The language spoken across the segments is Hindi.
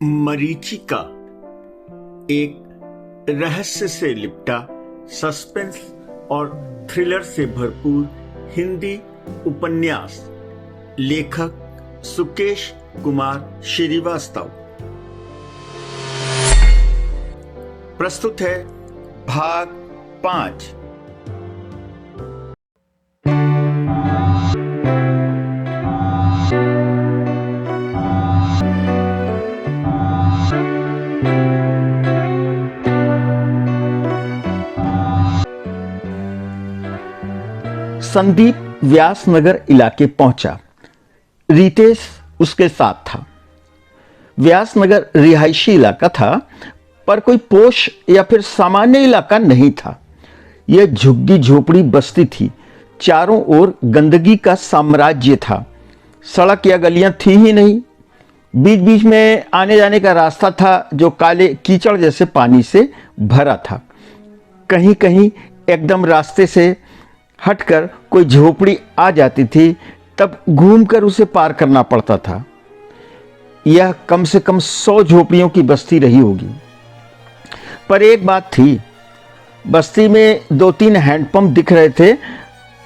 मरीचिका एक रहस्य से लिपटा सस्पेंस और थ्रिलर से भरपूर हिंदी उपन्यास। लेखक सुकेश कुमार श्रीवास्तव। प्रस्तुत है भाग 5। संदीप व्यासनगर इलाके पहुंचा। रितेश उसके साथ था। व्यासनगर रिहायशी इलाका था, पर कोई पोश या फिर सामान्य इलाका नहीं था। यह झुग्गी झोपड़ी बस्ती थी। चारों ओर गंदगी का साम्राज्य था। सड़क या गलियां थी ही नहीं। बीच बीच में आने जाने का रास्ता था, जो काले कीचड़ जैसे पानी से भरा था। कहीं कहीं एकदम रास्ते से हटकर कोई झोपड़ी आ जाती थी, तब घूमकर उसे पार करना पड़ता था। यह कम से कम 100 झोपड़ियों की बस्ती रही होगी। पर एक बात थी, बस्ती में 2-3 हैंडपंप दिख रहे थे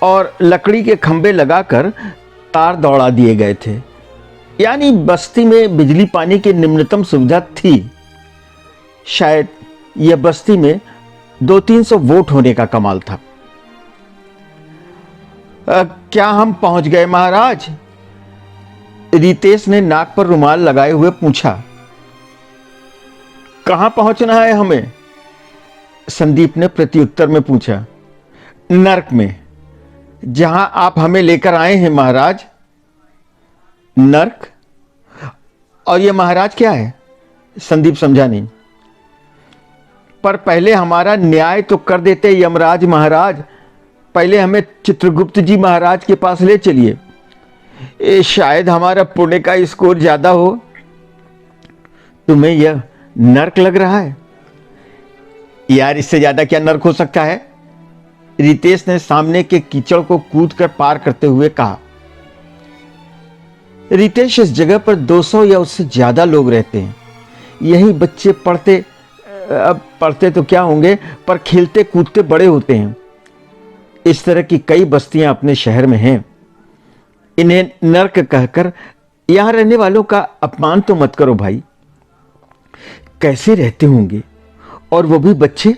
और लकड़ी के खंभे लगाकर तार दौड़ा दिए गए थे। यानी बस्ती में बिजली पानी की निम्नतम सुविधा थी। शायद यह बस्ती में 200-300 वोट होने का कमाल था। क्या हम पहुंच गए महाराज? रितेश ने नाक पर रुमाल लगाए हुए पूछा। कहां पहुंचना है हमें? संदीप ने प्रत्युत्तर में पूछा। नर्क में, जहां आप हमें लेकर आए हैं महाराज। नर्क? और यह महाराज क्या है? संदीप समझा नहीं। पर पहले हमारा न्याय तो कर देते यमराज महाराज। पहले हमें चित्रगुप्त जी महाराज के पास ले चलिए। शायद हमारा पुण्य का स्कोर ज्यादा हो। तुम्हें यह नर्क लग रहा है? यार, इससे ज्यादा क्या नर्क हो सकता है? रितेश ने सामने के कीचड़ को कूदकर पार करते हुए कहा। रितेश, इस जगह पर 200 या उससे ज्यादा लोग रहते हैं। यही बच्चे पढ़ते तो क्या होंगे, पर खेलते कूदते बड़े होते हैं। इस तरह की कई बस्तियां अपने शहर में हैं। इन्हें नर्क कहकर यहां रहने वालों का अपमान तो मत करो भाई। कैसे रहते होंगे, और वो भी बच्चे।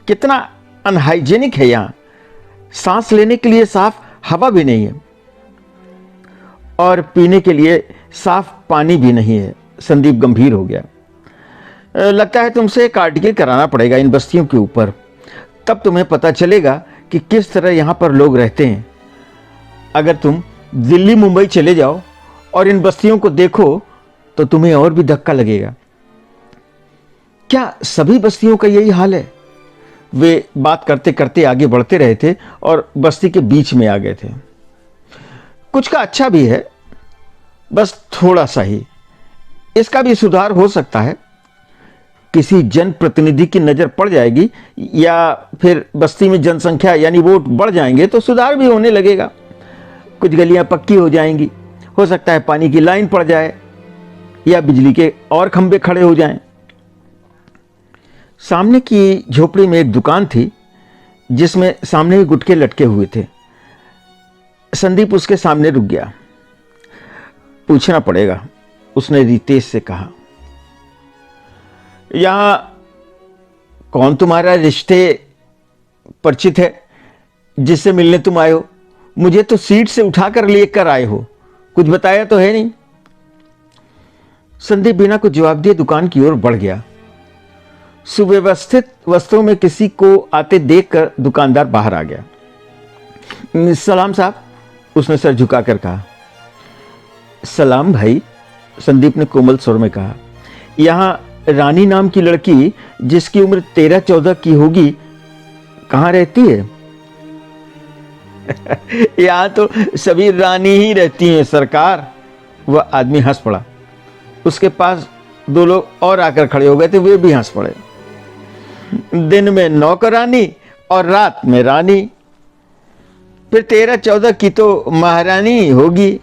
कितना अनहाइजेनिक है यहां। सांस लेने के लिए साफ हवा भी नहीं है और पीने के लिए साफ पानी भी नहीं है। संदीप गंभीर हो गया। लगता है तुमसे एक आर्टिकल कराना पड़ेगा इन बस्तियों के ऊपर, तब तुम्हें पता चलेगा कि किस तरह यहां पर लोग रहते हैं। अगर तुम दिल्ली मुंबई चले जाओ और इन बस्तियों को देखो तो तुम्हें और भी धक्का लगेगा। क्या सभी बस्तियों का यही हाल है? वे बात करते करते आगे बढ़ते रहे थे और बस्ती के बीच में आ गए थे। कुछ का अच्छा भी है, बस थोड़ा सा ही। इसका भी सुधार हो सकता है। किसी जनप्रतिनिधि की नजर पड़ जाएगी या फिर बस्ती में जनसंख्या यानी वोट बढ़ जाएंगे तो सुधार भी होने लगेगा। कुछ गलियां पक्की हो जाएंगी। हो सकता है पानी की लाइन पड़ जाए या बिजली के और खंभे खड़े हो जाएं। सामने की झोपड़ी में एक दुकान थी, जिसमें सामने ही गुटके लटके हुए थे। संदीप उसके सामने रुक गया। पूछना पड़ेगा, उसने रितेश से कहा। यहां कौन तुम्हारा रिश्ते परिचित है जिससे मिलने तुम आए हो? मुझे तो सीट से उठाकर लेकर आए हो, कुछ बताया तो है नहीं। संदीप बिना कुछ जवाब दिए दुकान की ओर बढ़ गया। सुव्यवस्थित वस्त्रों में किसी को आते देखकर दुकानदार बाहर आ गया। सलाम साहब, उसने सर झुकाकर कहा। सलाम भाई, संदीप ने कोमल स्वर में कहा। यहां रानी नाम की लड़की, जिसकी उम्र 13-14 की होगी, कहां रहती है? यहां तो सभी रानी ही रहती हैं सरकार। वह आदमी हंस पड़ा। उसके पास 2 लोग और आकर खड़े हो गए थे, वे भी हंस पड़े। दिन में नौकरानी और रात में रानी। फिर 13-14 की तो महारानी होगी।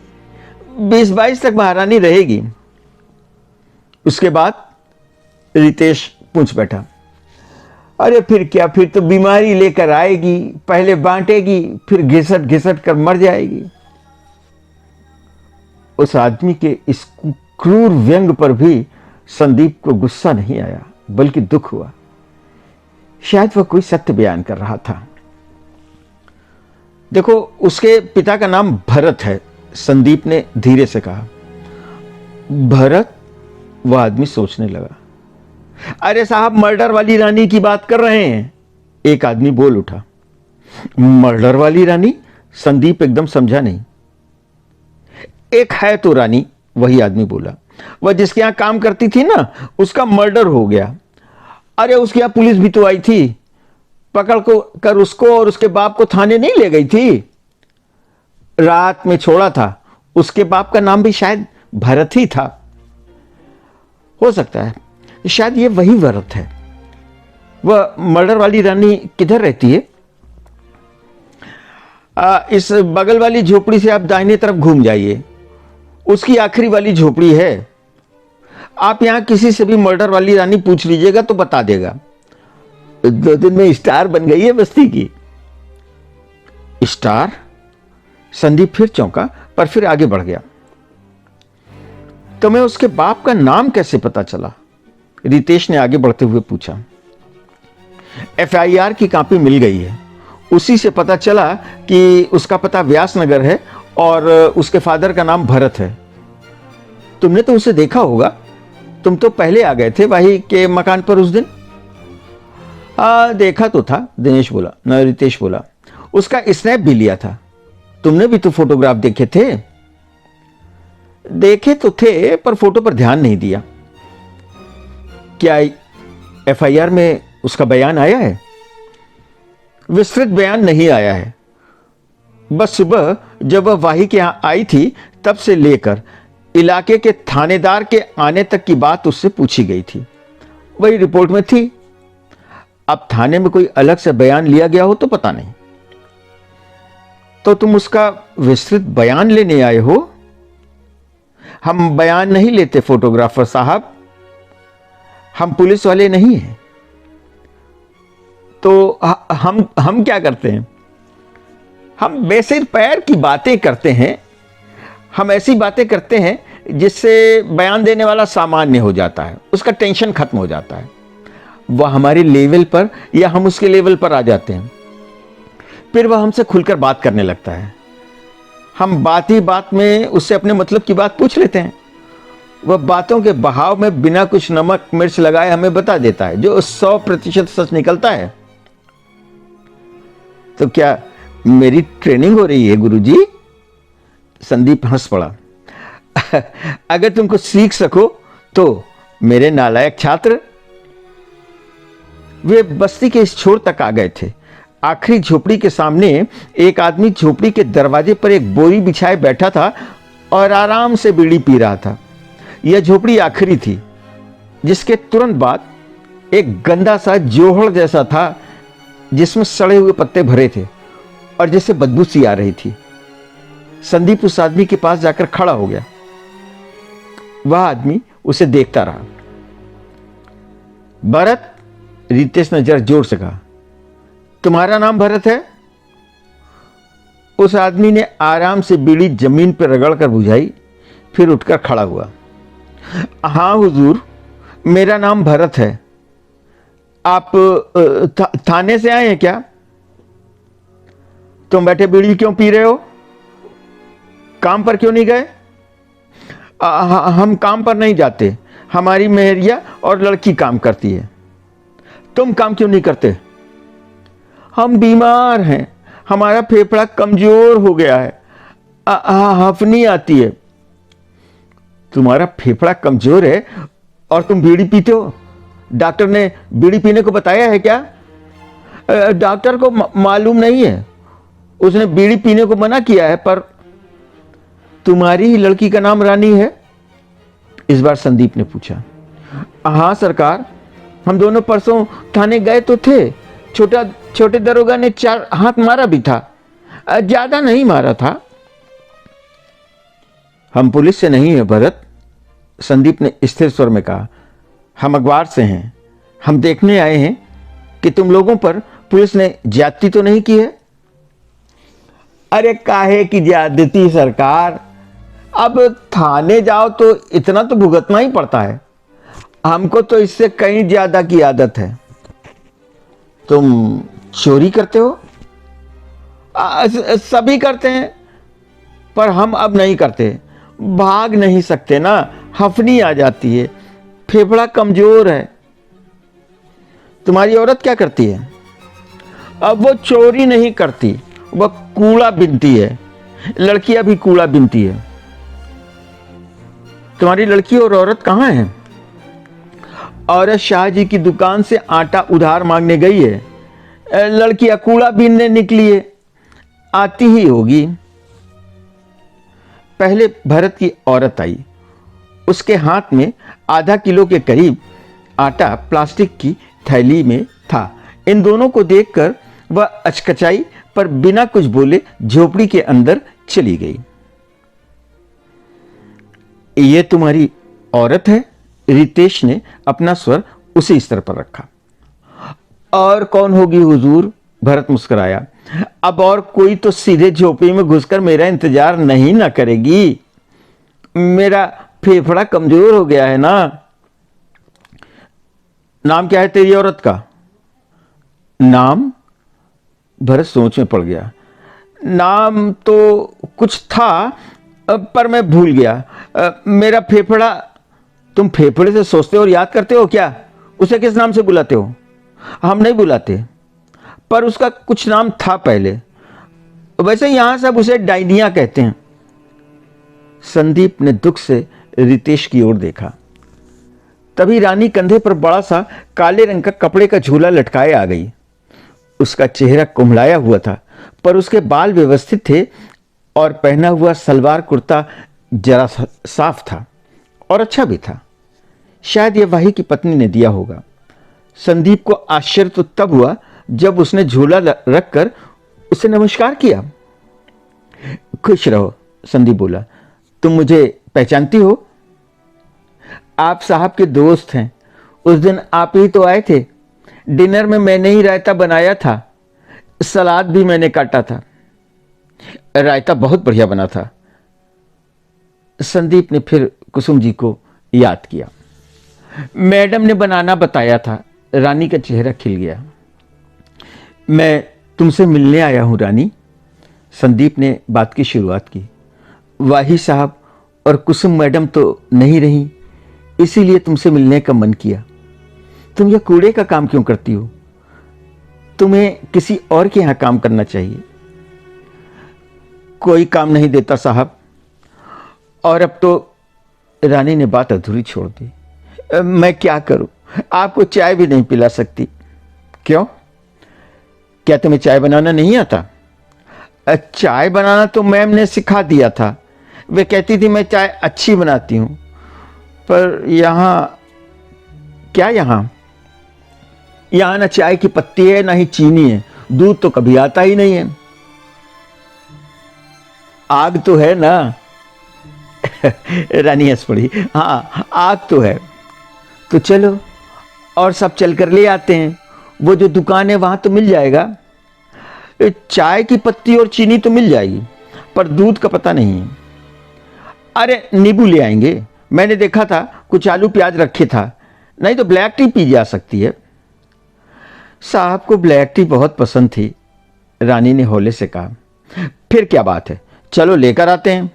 20-22 तक महारानी रहेगी। उसके बाद रितेश पूछ बैठा, अरे फिर क्या, फिर तो बीमारी लेकर आएगी, पहले बांटेगी, फिर घिसट घिसट कर मर जाएगी। उस आदमी के इस क्रूर व्यंग पर भी संदीप को गुस्सा नहीं आया, बल्कि दुख हुआ। शायद वह कोई सत्य बयान कर रहा था। देखो, उसके पिता का नाम भरत है, संदीप ने धीरे से कहा। भरत? वह आदमी सोचने लगा। अरे साहब, मर्डर वाली रानी की बात कर रहे हैं, एक आदमी बोल उठा। मर्डर वाली रानी? संदीप एकदम समझा नहीं। एक है तो रानी, वही आदमी बोला, वह जिसके यहां काम करती थी ना, उसका मर्डर हो गया। अरे उसके यहां पुलिस भी तो आई थी, पकड़ को कर उसको और उसके बाप को थाने नहीं ले गई थी, रात में छोड़ा था। उसके बाप का नाम भी शायद भरत ही था। हो सकता है शायद ये वही भरत है। वह मर्डर वाली रानी किधर रहती है? इस बगल वाली झोपड़ी से आप दाहिने तरफ घूम जाइए, उसकी आखिरी वाली झोपड़ी है। आप यहां किसी से भी मर्डर वाली रानी पूछ लीजिएगा तो बता देगा। 2 दिन में स्टार बन गई है बस्ती की। स्टार? संदीप फिर चौंका, पर फिर आगे बढ़ गया। तुम्हें उसके बाप का नाम कैसे पता चला? रितेश ने आगे बढ़ते हुए पूछा। FIR की कॉपी मिल गई है, उसी से पता चला कि उसका पता व्यासनगर है और उसके फादर का नाम भरत है। तुमने तो उसे देखा होगा, तुम तो पहले आ गए थे भाई के मकान पर उस दिन। देखा तो था, दिनेश बोला, न रितेश बोला। उसका स्नैप भी लिया था। तुमने भी तो फोटोग्राफ देखे थे? देखे तो थे, पर फोटो पर ध्यान नहीं दिया। क्या FIR में उसका बयान आया है? विस्तृत बयान नहीं आया है। बस सुबह जब वह वाही के यहां आई थी, तब से लेकर इलाके के थानेदार के आने तक की बात उससे पूछी गई थी, वही रिपोर्ट में थी। अब थाने में कोई अलग से बयान लिया गया हो तो पता नहीं। तो तुम उसका विस्तृत बयान लेने आए हो? हम बयान नहीं लेते फोटोग्राफर साहब, हम पुलिस वाले नहीं हैं। तो हम क्या करते हैं? हम बेसिर पैर की बातें करते हैं। हम ऐसी बातें करते हैं जिससे बयान देने वाला सामान्य हो जाता है, उसका टेंशन खत्म हो जाता है, वह हमारे लेवल पर या हम उसके लेवल पर आ जाते हैं। फिर वह हमसे खुलकर बात करने लगता है। हम बात ही बात में उससे अपने मतलब की बात पूछ लेते हैं। वह बातों के बहाव में बिना कुछ नमक मिर्च लगाए हमें बता देता है, जो 100% सच निकलता है। तो क्या मेरी ट्रेनिंग हो रही है गुरुजी? संदीप हंस पड़ा। अगर तुमको सीख सको तो मेरे नालायक छात्र। वे बस्ती के इस छोर तक आ गए थे। आखिरी झोपड़ी के सामने एक आदमी झोपड़ी के दरवाजे पर एक बोरी बिछाए बैठा था और आराम से बीड़ी पी रहा था। यह झोपड़ी आखिरी थी, जिसके तुरंत बाद एक गंदा सा जोहड़ जैसा था, जिसमें सड़े हुए पत्ते भरे थे और जिससे बदबू सी आ रही थी। संदीप उस आदमी के पास जाकर खड़ा हो गया। वह आदमी उसे देखता रहा। भरत? रितेश ने जरा जोर से कहा। तुम्हारा नाम भरत है? उस आदमी ने आराम से बीड़ी जमीन पर रगड़कर बुझाई, फिर उठकर खड़ा हुआ। हाँ हुजूर, मेरा नाम भरत है। आप थाने से आए हैं क्या? तुम बैठे बीड़ी क्यों पी रहे हो? काम पर क्यों नहीं गए? हम काम पर नहीं जाते, हमारी मेहरिया और लड़की काम करती है। तुम काम क्यों नहीं करते? हम बीमार हैं, हमारा फेफड़ा कमजोर हो गया है, हफनी आती है। तुम्हारा फेफड़ा कमजोर है और तुम बीड़ी पीते हो? डॉक्टर ने बीड़ी पीने को बताया है क्या? डॉक्टर को मालूम नहीं है, उसने बीड़ी पीने को मना किया है। पर तुम्हारी ही लड़की का नाम रानी है? इस बार संदीप ने पूछा। हाँ सरकार, हम दोनों परसों थाने गए तो थे। छोटे दरोगा ने 4 हाथ मारा भी था, ज्यादा नहीं मारा था। हम पुलिस से नहीं है भरत, संदीप ने स्थिर स्वर में कहा, हम अखबार से हैं, हम देखने आए हैं कि तुम लोगों पर पुलिस ने ज्यादती तो नहीं की है। अरे काहे की ज्यादती सरकार, अब थाने जाओ तो इतना तो भुगतना ही पड़ता है, हमको तो इससे कहीं ज्यादा की आदत है। तुम चोरी करते हो? सभी करते हैं, पर हम अब नहीं करते। भाग नहीं सकते ना, हफनी आ जाती है, फेफड़ा कमजोर है। तुम्हारी औरत क्या करती है? अब वो चोरी नहीं करती, वह कूड़ा बीनती है। लड़कियां भी कूड़ा बीनती है। तुम्हारी लड़की और औरत कहां है? औरत शाह जी की दुकान से आटा उधार मांगने गई है। लड़कियां कूड़ा बीनने निकली है, आती ही होगी। पहले भरत की औरत आई, उसके हाथ में आधा किलो के करीब आटा प्लास्टिक की थैली में था। इन दोनों को देखकर वह अचकचाई, पर बिना कुछ बोले झोपड़ी के अंदर चली गई। ये तुम्हारी औरत है? रितेश ने अपना स्वर उसी स्तर पर रखा। और कौन होगी हुजूर? भरत मुस्कुराया। अब और कोई तो सीधे झोपड़ी में घुसकर मेरा इंतजार नहीं ना करेगी। मेरा फेफड़ा कमजोर हो गया है ना। नाम क्या है तेरी औरत का? नाम? भरत सोच में पड़ गया। नाम तो कुछ था, पर मैं भूल गया। मेरा फेफड़ा। तुम फेफड़े से सोचते हो और याद करते हो क्या? उसे किस नाम से बुलाते हो? हम नहीं बुलाते, पर उसका कुछ नाम था पहले। वैसे यहां सब उसे डायनिया कहते हैं। संदीप ने दुख से रितेश की ओर देखा। तभी रानी कंधे पर बड़ा सा काले रंग का कपड़े का झूला लटकाए आ गई। उसका चेहरा कुम्हलाया हुआ था, पर उसके बाल व्यवस्थित थे और पहना हुआ सलवार कुर्ता जरा साफ था और अच्छा भी था। शायद यह वाही की पत्नी ने दिया होगा। संदीप को आश्चर्य तो तब हुआ जब उसने झूला रखकर उसे नमस्कार किया। खुश रहो, संदीप बोला। तुम मुझे पहचानती हो? आप साहब के दोस्त हैं। उस दिन आप ही तो आए थे। डिनर में मैंने ही रायता बनाया था, सलाद भी मैंने काटा था। रायता बहुत बढ़िया बना था। संदीप ने फिर कुसुम जी को याद किया। मैडम ने बनाना बताया था। रानी का चेहरा खिल गया। मैं तुमसे मिलने आया हूं रानी। संदीप ने बात की शुरुआत की। वाही साहब और कुसुम मैडम तो नहीं रही, इसीलिए तुमसे मिलने का मन किया। तुम यह कूड़े का काम क्यों करती हो? तुम्हें किसी और के यहां काम करना चाहिए। कोई काम नहीं देता साहब। और अब तो रानी ने बात अधूरी छोड़ दी। मैं क्या करूं, आपको चाय भी नहीं पिला सकती। क्यों? क्या तुम्हें चाय बनाना नहीं आता? चाय बनाना तो मैम ने सिखा दिया था। वे कहती थी मैं चाय अच्छी बनाती हूं। पर यहां क्या, यहां ना चाय की पत्ती है ना ही चीनी है। दूध तो कभी आता ही नहीं है। आग तो है ना? रानी हंस पड़ी। हाँ, आग तो है। तो चलो और सब चलकर ले आते हैं। वो जो दुकान है वहां तो मिल जाएगा। चाय की पत्ती और चीनी तो मिल जाएगी, पर दूध का पता नहीं है। अरे नींबू ले आएंगे। मैंने देखा था कुछ आलू प्याज रखे था। नहीं तो ब्लैक टी पी जा सकती है। साहब को ब्लैक टी बहुत पसंद थी, रानी ने हौले से कहा। फिर क्या बात है, चलो लेकर आते हैं।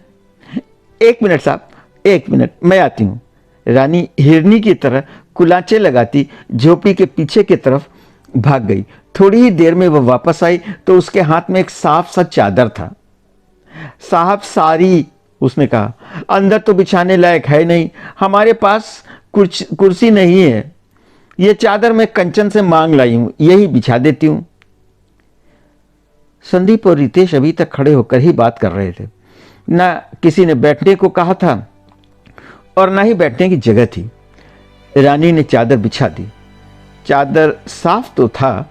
एक मिनट साहब, एक मिनट, मैं आती हूं। रानी हिरनी की तरह कुलाचे लगाती झोपड़ी के पीछे की तरफ भाग गई। थोड़ी ही देर में वह वापस आई तो उसके हाथ में एक साफ सा चादर था। साहब सारी, उसने कहा, अंदर तो बिछाने लायक है नहीं। हमारे पास कुर्सी नहीं है। यह चादर मैं कंचन से मांग लाई हूं, यही बिछा देती हूं। संदीप और रितेश अभी तक खड़े होकर ही बात कर रहे थे। ना किसी ने बैठने को कहा था और ना ही बैठने की जगह थी। रानी ने चादर बिछा दी। चादर साफ तो था,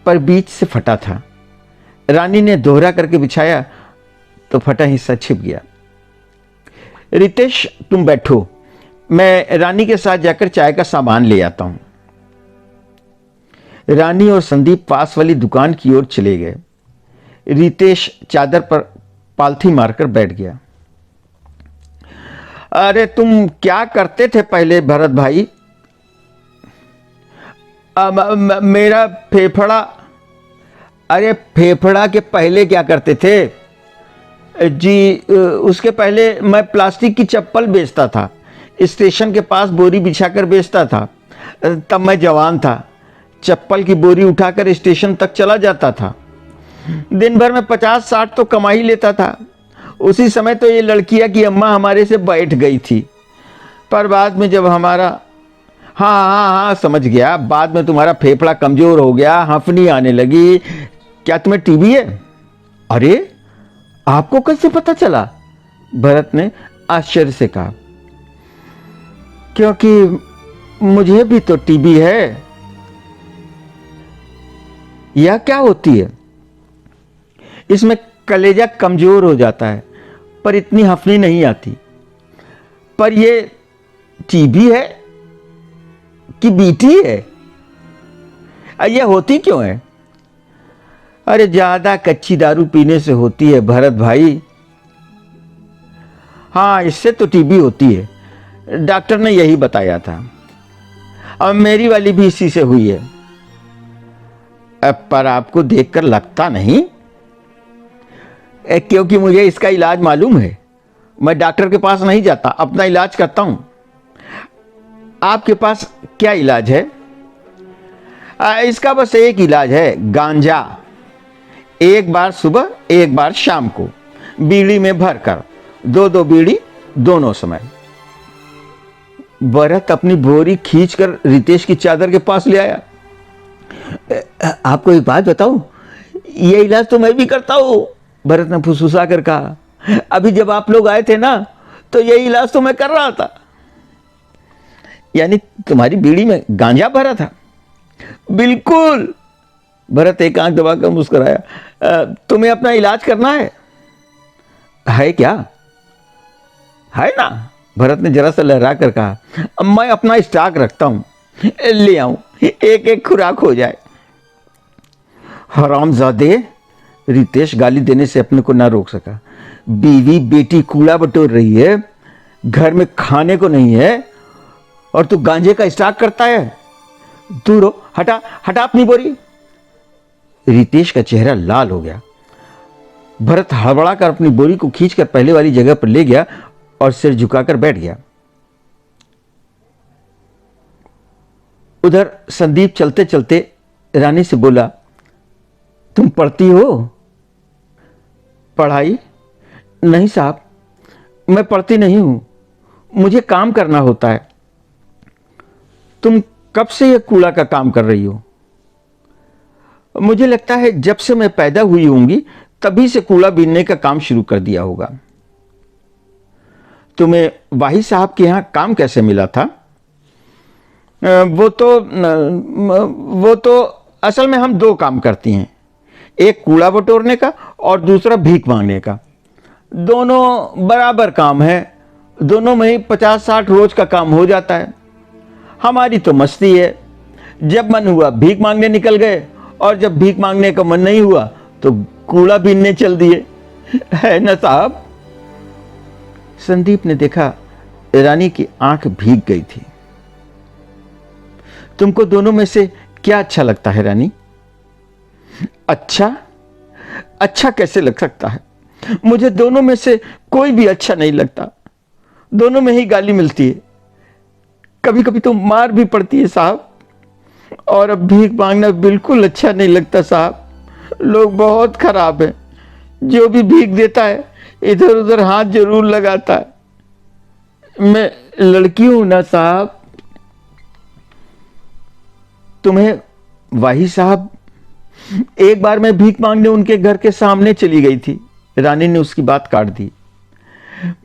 पर बीच से फटा था। रानी ने दोहरा करके बिछाया तो फटा हिस्सा छिप गया। रितेश तुम बैठो, मैं रानी के साथ जाकर चाय का सामान ले आता हूं। रानी और संदीप पास वाली दुकान की ओर चले गए। रितेश चादर पर पालथी मारकर बैठ गया। अरे तुम क्या करते थे पहले भरत भाई? मेरा फेफड़ा। अरे फेफड़ा के पहले क्या करते थे? जी उसके पहले मैं प्लास्टिक की चप्पल बेचता था, स्टेशन के पास बोरी बिछाकर बेचता था। तब मैं जवान था, चप्पल की बोरी उठाकर स्टेशन तक चला जाता था। दिन भर में 50-60 तो कमा ही लेता था। उसी समय तो ये लड़कियां की अम्मा हमारे से बैठ गई थी। पर बाद में जब हमारा हाँ समझ गया, बाद में तुम्हारा फेफड़ा कमजोर हो गया, हंफनी आने लगी। क्या तुम्हें टीबी है? अरे आपको कैसे पता चला? भरत ने आश्चर्य से कहा। क्योंकि मुझे भी तो टीबी है। यह क्या होती है? इसमें कलेजा कमजोर हो जाता है, पर इतनी हंफनी नहीं आती। पर यह टीबी है कि बीटी है? यह होती क्यों है? अरे ज्यादा कच्ची दारू पीने से होती है भरत भाई। हाँ, इससे तो टीबी होती है, डॉक्टर ने यही बताया था। अब मेरी वाली भी इसी से हुई है। पर आपको देखकर लगता नहीं, क्योंकि मुझे इसका इलाज मालूम है। मैं डॉक्टर के पास नहीं जाता, अपना इलाज करता हूं। आपके पास क्या इलाज है? इसका बस एक इलाज है, गांजा। एक बार सुबह, एक बार शाम को बीड़ी में भरकर, 2-2 बीड़ी दोनों समय। भरत अपनी बोरी खींचकर रितेश की चादर के पास ले आया। आपको एक बात बताऊं, ये इलाज तो मैं भी करता हूं, भरत ने फुसफुसा कर कहा। अभी जब आप लोग आए थे ना, तो ये इलाज तो मैं कर रहा था। यानी तुम्हारी बीड़ी में गांजा भरा था? बिल्कुल। भरत एक आंख दबाकर मुस्कुराया। तुम्हें अपना इलाज करना है क्या? है ना? भरत ने जरा सा लहरा कर कहा। मैं अपना स्टॉक रखता हूं, ले आऊं, एक एक खुराक हो जाए। हरामजादे, रितेश गाली देने से अपने को ना रोक सका। बीवी बेटी कूड़ा बटोर रही है, घर में खाने को नहीं है, और तू गांजे का स्टॉक करता है? दूर हो, हटा हटा अपनी बोरी। रितेश का चेहरा लाल हो गया। भरत हड़बड़ाकर अपनी बोरी को खींचकर पहले वाली जगह पर ले गया और सिर झुकाकर बैठ गया। उधर संदीप चलते चलते रानी से बोला, तुम पढ़ती हो? पढ़ाई? नहीं साहब, मैं पढ़ती नहीं हूं, मुझे काम करना होता है। तुम कब से यह कूड़ा का काम कर रही हो? मुझे लगता है जब से मैं पैदा हुई होंगी तभी से कूड़ा बीनने का काम शुरू कर दिया होगा। तुम्हें वाही साहब के यहां काम कैसे मिला था? वो तो असल में हम 2 काम करती हैं, एक कूड़ा बटोरने का और दूसरा भीख मांगने का। दोनों बराबर काम है, दोनों में ही 50-60 रोज का काम हो जाता है। हमारी तो मस्ती है, जब मन हुआ भीख मांगने निकल गए, और जब भीख मांगने का मन नहीं हुआ तो कूड़ा बीनने चल दिए, है ना साहब? संदीप ने देखा रानी की आंख भीग गई थी। तुमको दोनों में से क्या अच्छा लगता है रानी? अच्छा कैसे लग सकता है? मुझे दोनों में से कोई भी अच्छा नहीं लगता, दोनों में ही गाली मिलती है, कभी कभी तो मार भी पड़ती है साहब। और अब भीख मांगना बिल्कुल अच्छा नहीं लगता साहब, लोग बहुत खराब हैं। जो भी भीख देता है इधर उधर हाथ जरूर लगाता है। मैं लड़की हूं ना साहब। तुम्हें वाही साहब, एक बार मैं भीख मांगने उनके घर के सामने चली गई थी। रानी ने उसकी बात काट दी।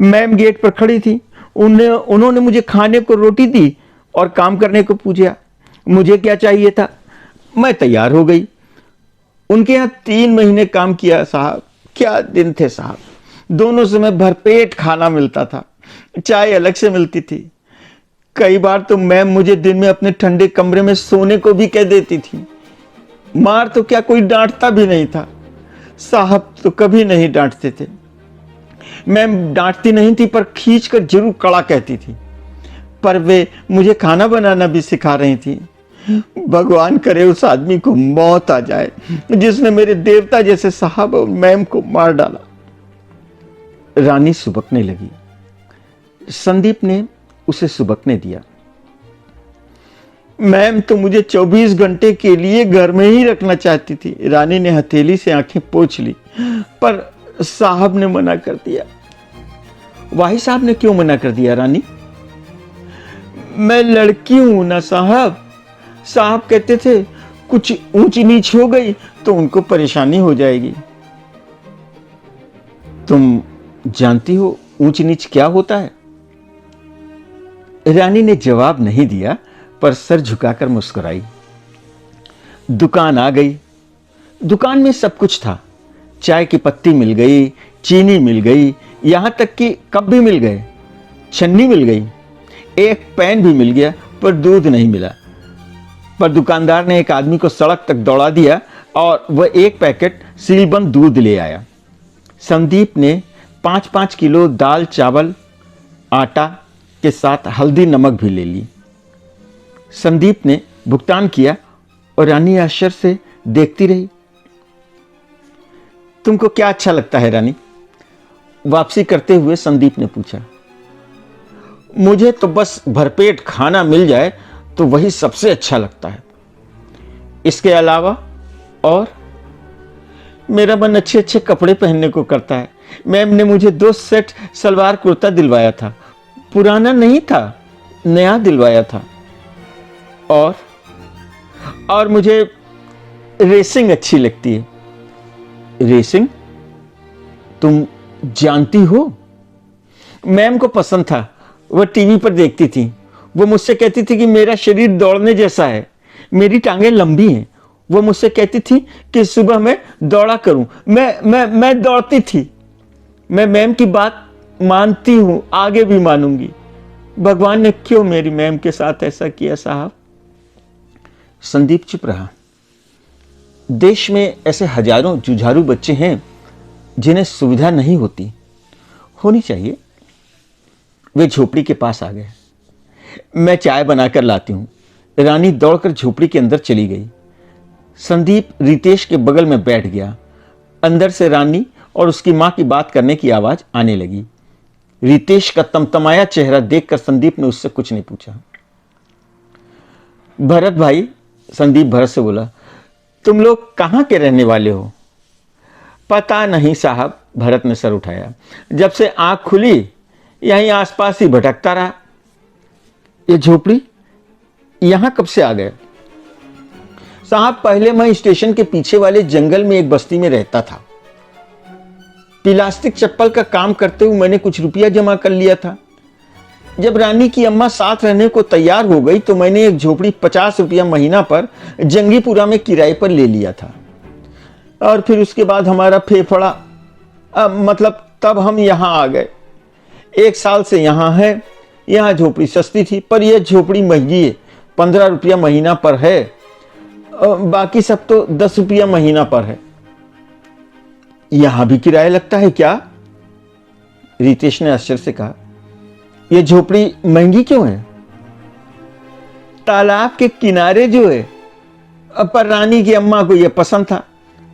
मैम गेट पर खड़ी थी, उन्होंने मुझे खाने को रोटी दी और काम करने को पूछा। मुझे क्या चाहिए था, मैं तैयार हो गई। उनके यहाँ 3 महीने काम किया साहब, क्या दिन थे साहब। दोनों समय भरपेट खाना मिलता था, चाय अलग से मिलती थी। कई बार तो मैम मुझे दिन में अपने ठंडे कमरे में सोने को भी कह देती थी। मार तो क्या, कोई डांटता भी नहीं था। साहब तो कभी नहीं डांटते थे। मैम डांटती नहीं थी पर खींच कर जरूर कड़ा कहती थी। पर वे मुझे खाना बनाना भी सिखा रही थी। भगवान करे उस आदमी को मौत आ जाए जिसने मेरे देवता जैसे साहब और मैम को मार डाला। रानी सुबकने लगी। संदीप ने उसे सुबकने दिया। मैम तो मुझे 24 घंटे के लिए घर में ही रखना चाहती थी। रानी ने हथेली से आंखें पोंछ ली, पर साहब ने मना कर दिया। वाही साहब ने क्यों मना कर दिया रानी? मैं लड़की हूं ना साहब। साहब कहते थे कुछ ऊंच नीच हो गई तो उनको परेशानी हो जाएगी। तुम जानती हो ऊंच नीच क्या होता है? रानी ने जवाब नहीं दिया पर सर झुकाकर मुस्कुराई। दुकान आ गई। दुकान में सब कुछ था। चाय की पत्ती मिल गई, चीनी मिल गई, यहां तक कि कप भी मिल गए, छन्नी मिल गई, एक पेन भी मिल गया, पर दूध नहीं मिला। पर दुकानदार ने एक आदमी को सड़क तक दौड़ा दिया और वह एक पैकेट सीलबंद दूध ले आया। संदीप ने 5-5 किलो दाल चावल आटा के साथ हल्दी नमक भी ले ली। संदीप ने भुगतान किया और रानी आश्चर्य से देखती रही। तुमको क्या अच्छा लगता है रानी? वापसी करते हुए संदीप ने पूछा। मुझे तो बस भरपेट खाना मिल जाए तो वही सबसे अच्छा लगता है। इसके अलावा और मेरा मन अच्छे अच्छे कपड़े पहनने को करता है। मैम ने मुझे 2 सेट सलवार कुर्ता दिलवाया था। पुराना नहीं था, नया दिलवाया था। और मुझे रेसिंग अच्छी लगती है। रेसिंग? तुम जानती हो? मैम को पसंद था। वह टीवी पर देखती थी। वो मुझसे कहती थी कि मेरा शरीर दौड़ने जैसा है, मेरी टांगें लंबी हैं। वो मुझसे कहती थी कि सुबह मैं दौड़ा करूं। मैं दौड़ती थी। मैं मैम की बात मानती हूं, आगे भी मानूंगी। भगवान ने क्यों मेरी मैम के साथ ऐसा किया साहब? संदीप चुप रहा। देश में ऐसे हजारों जुझारू बच्चे हैं जिन्हें सुविधा नहीं होती, होनी चाहिए। वे झोपड़ी के पास आ गए। मैं चाय बनाकर लाती हूं। रानी दौड़कर झोपड़ी के अंदर चली गई। संदीप रितेश के बगल में बैठ गया। अंदर से रानी और उसकी मां की बात करने की आवाज आने लगी। रितेश का तमतमाया चेहरा देखकर संदीप ने उससे कुछ नहीं पूछा। भरत भाई, संदीप भरत से बोला, तुम लोग कहां के रहने वाले हो? पता नहीं साहब, भरत ने सर उठाया। जब से आंख खुली यहीं आसपास ही भटकता रहा। ये झोपड़ी यहां कब से आ गए? साहब, पहले मैं स्टेशन के पीछे वाले जंगल में एक बस्ती में रहता था। प्लास्टिक चप्पल का काम करते हुए मैंने कुछ रुपया जमा कर लिया था। जब रानी की अम्मा साथ रहने को तैयार हो गई तो मैंने एक झोपड़ी 50 रुपया महीना पर जंगीपुरा में किराए पर ले लिया था। और फिर उसके बाद हमारा फेफड़ा, मतलब तब हम यहां आ गए। 1 साल से यहां है। यहां झोपड़ी सस्ती थी, पर यह झोपड़ी महंगी है। 15 रुपया महीना पर है। बाकी सब तो 10 रुपया महीना पर है। यहां भी किराया लगता है क्या? रितेश ने आश्चर्य से कहा। यह झोपड़ी महंगी क्यों है? तालाब के किनारे जो है। पर रानी की अम्मा को यह पसंद था।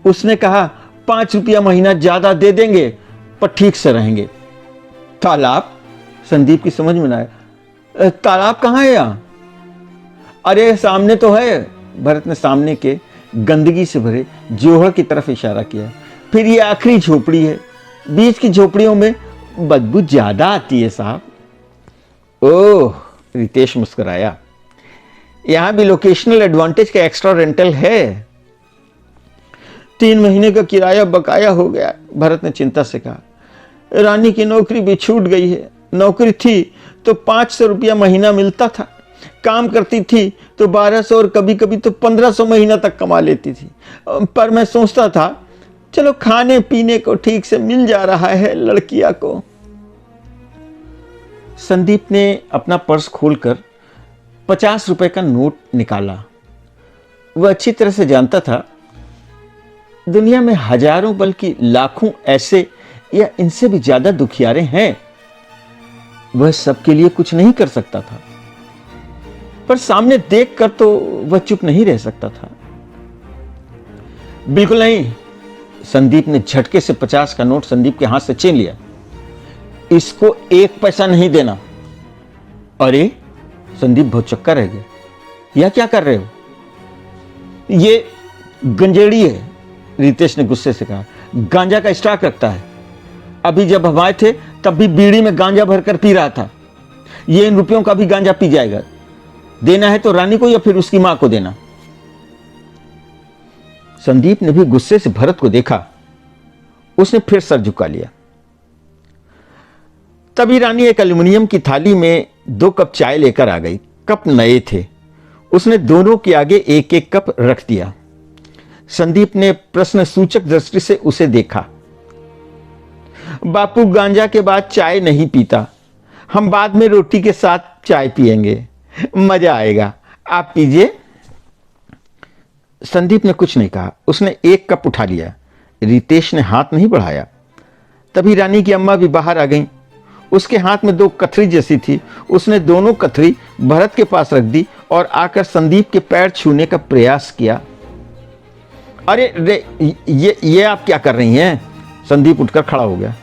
उसने कहा 5 रुपया महीना ज्यादा दे देंगे पर ठीक से रहेंगे। तालाब? संदीप की समझ में ना आया। तालाब कहां है यहां? अरे सामने तो है। भरत ने सामने के गंदगी से भरे जोहड़ की तरफ इशारा किया। फिर ये आखिरी झोपड़ी है। बीच की झोपड़ियों में बदबू ज्यादा आती है साहब। ओह, रितेश मुस्कुराया। यहां भी लोकेशनल एडवांटेज का एक्स्ट्रा रेंटल है। 3 महीने का किराया बकाया हो गया, भरत ने चिंता से कहा। रानी की नौकरी भी छूट गई है। नौकरी थी तो 500 रुपया महीना मिलता था। काम करती थी तो 1200 और कभी कभी तो 1500 महीना तक कमा लेती थी। पर मैं सोचता था चलो खाने पीने को ठीक से मिल जा रहा है लड़किया को। संदीप ने अपना पर्स खोलकर 50 रुपए का नोट निकाला। वह अच्छी तरह से जानता था दुनिया में हजारों बल्कि लाखों ऐसे या इनसे भी ज्यादा दुखियारे हैं। वह सबके लिए कुछ नहीं कर सकता था, पर सामने देखकर तो वह चुप नहीं रह सकता था। बिल्कुल नहीं। संदीप ने झटके से 50 का नोट संदीप के हाथ से छीन लिया। इसको 1 पैसा नहीं देना। अरे, संदीप बहुत चक्का रह गया। यह क्या कर रहे हो? ये गंजेड़ी है, रितेश ने गुस्से से कहा। गांजा का स्टॉक रखता है। अभी जब हम आए थे तब भी बीड़ी में गांजा भरकर पी रहा था। ये इन रुपयों का भी गांजा पी जाएगा। देना है तो रानी को या फिर उसकी मां को देना। संदीप ने भी गुस्से से भरत को देखा। उसने फिर सर झुका लिया। तभी रानी एक एल्युमिनियम की थाली में 2 कप चाय लेकर आ गई। कप नए थे। उसने दोनों के आगे एक एक कप रख दिया। संदीप ने प्रश्न सूचक दृष्टि से उसे देखा। बापू गांजा के बाद चाय नहीं पीता। हम बाद में रोटी के साथ चाय पिएंगे, मजा आएगा। आप पीजिए। संदीप ने कुछ नहीं कहा। उसने एक कप उठा लिया। रितेश ने हाथ नहीं बढ़ाया। तभी रानी की अम्मा भी बाहर आ गईं। उसके हाथ में 2 कथरी जैसी थी। उसने दोनों कथरी भरत के पास रख दी और आकर संदीप के पैर छूने का प्रयास किया। अरे रे, ये आप क्या कर रही हैं? संदीप उठकर खड़ा हो गया।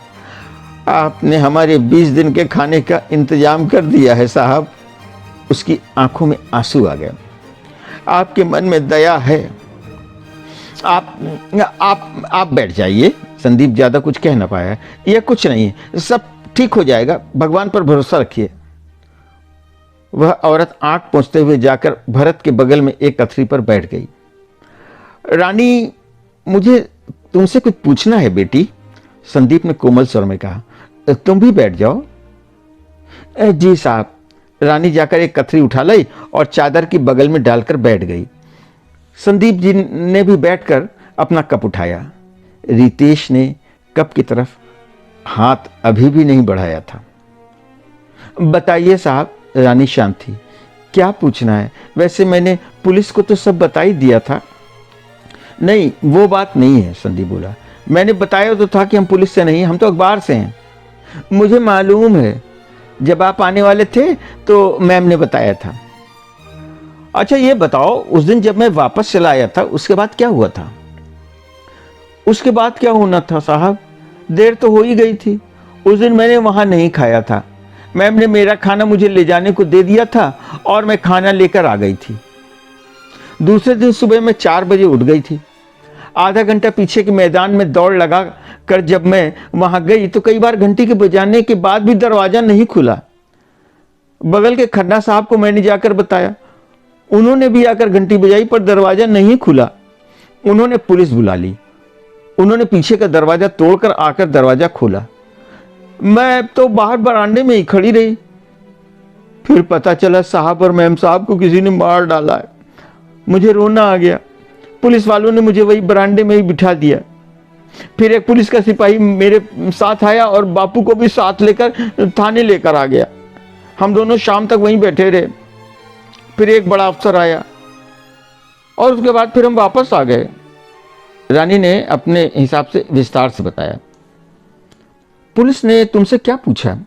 आपने हमारे 20 दिन के खाने का इंतजाम कर दिया है साहब। उसकी आंखों में आंसू आ गया। आपके मन में दया है। आप बैठ जाइए। संदीप ज्यादा कुछ कह ना पाया। यह कुछ नहीं है, सब ठीक हो जाएगा, भगवान पर भरोसा रखिए। वह औरत आंख पोंछते हुए जाकर भरत के बगल में एक कथरी पर बैठ गई। रानी, मुझे तुमसे कुछ पूछना है बेटी, संदीप ने कोमल स्वर में कहा। तुम भी बैठ जाओ। जी साहब। रानी जाकर एक कथरी उठा लाई और चादर की बगल में डालकर बैठ गई। संदीप जी ने भी बैठकर अपना कप उठाया। रितेश ने कप की तरफ हाथ अभी भी नहीं बढ़ाया था। बताइए साहब। रानी शांत थी। क्या पूछना है? वैसे मैंने पुलिस को तो सब बता ही दिया था। नहीं, वो बात नहीं है, संदीप बोला। मैंने बताया तो था कि हम पुलिस से नहीं, हम तो अखबार से हैं। मुझे मालूम है, जब आप आने वाले थे तो मैम ने बताया था। अच्छा ये बताओ, उस दिन जब मैं वापस चला आया था उसके बाद क्या हुआ था? उसके बाद क्या होना था साहब, देर तो हो ही गई थी। उस दिन मैंने वहां नहीं खाया था। मैम ने मेरा खाना मुझे ले जाने को दे दिया था और मैं खाना लेकर आ गई थी। दूसरे दिन सुबह मैं 4 बजे उठ गई थी। आधा घंटा पीछे के मैदान में दौड़ लगा कर जब मैं वहां गई तो कई बार घंटी के बजाने के बाद भी दरवाजा नहीं खुला। बगल के खन्ना साहब को मैंने जाकर बताया। उन्होंने भी आकर घंटी बजाई पर दरवाजा नहीं खुला। उन्होंने पुलिस बुला ली। उन्होंने पीछे का दरवाजा तोड़कर आकर दरवाजा खोला। मैं तो बाहर बरामदे में ही खड़ी रही। फिर पता चला साहब और मैम साहब को किसी ने मार डाला है। मुझे रोना आ गया। पुलिस वालों ने मुझे वही बरामदे में ही बिठा दिया। फिर एक पुलिस का सिपाही मेरे साथ आया और बापू को भी साथ लेकर थाने लेकर आ गया। हम दोनों शाम तक वहीं बैठे रहे। फिर एक बड़ा अफसर आया और उसके बाद फिर हम वापस आ गए। रानी ने अपने हिसाब से विस्तार से बताया। पुलिस ने तुमसे क्या पूछा?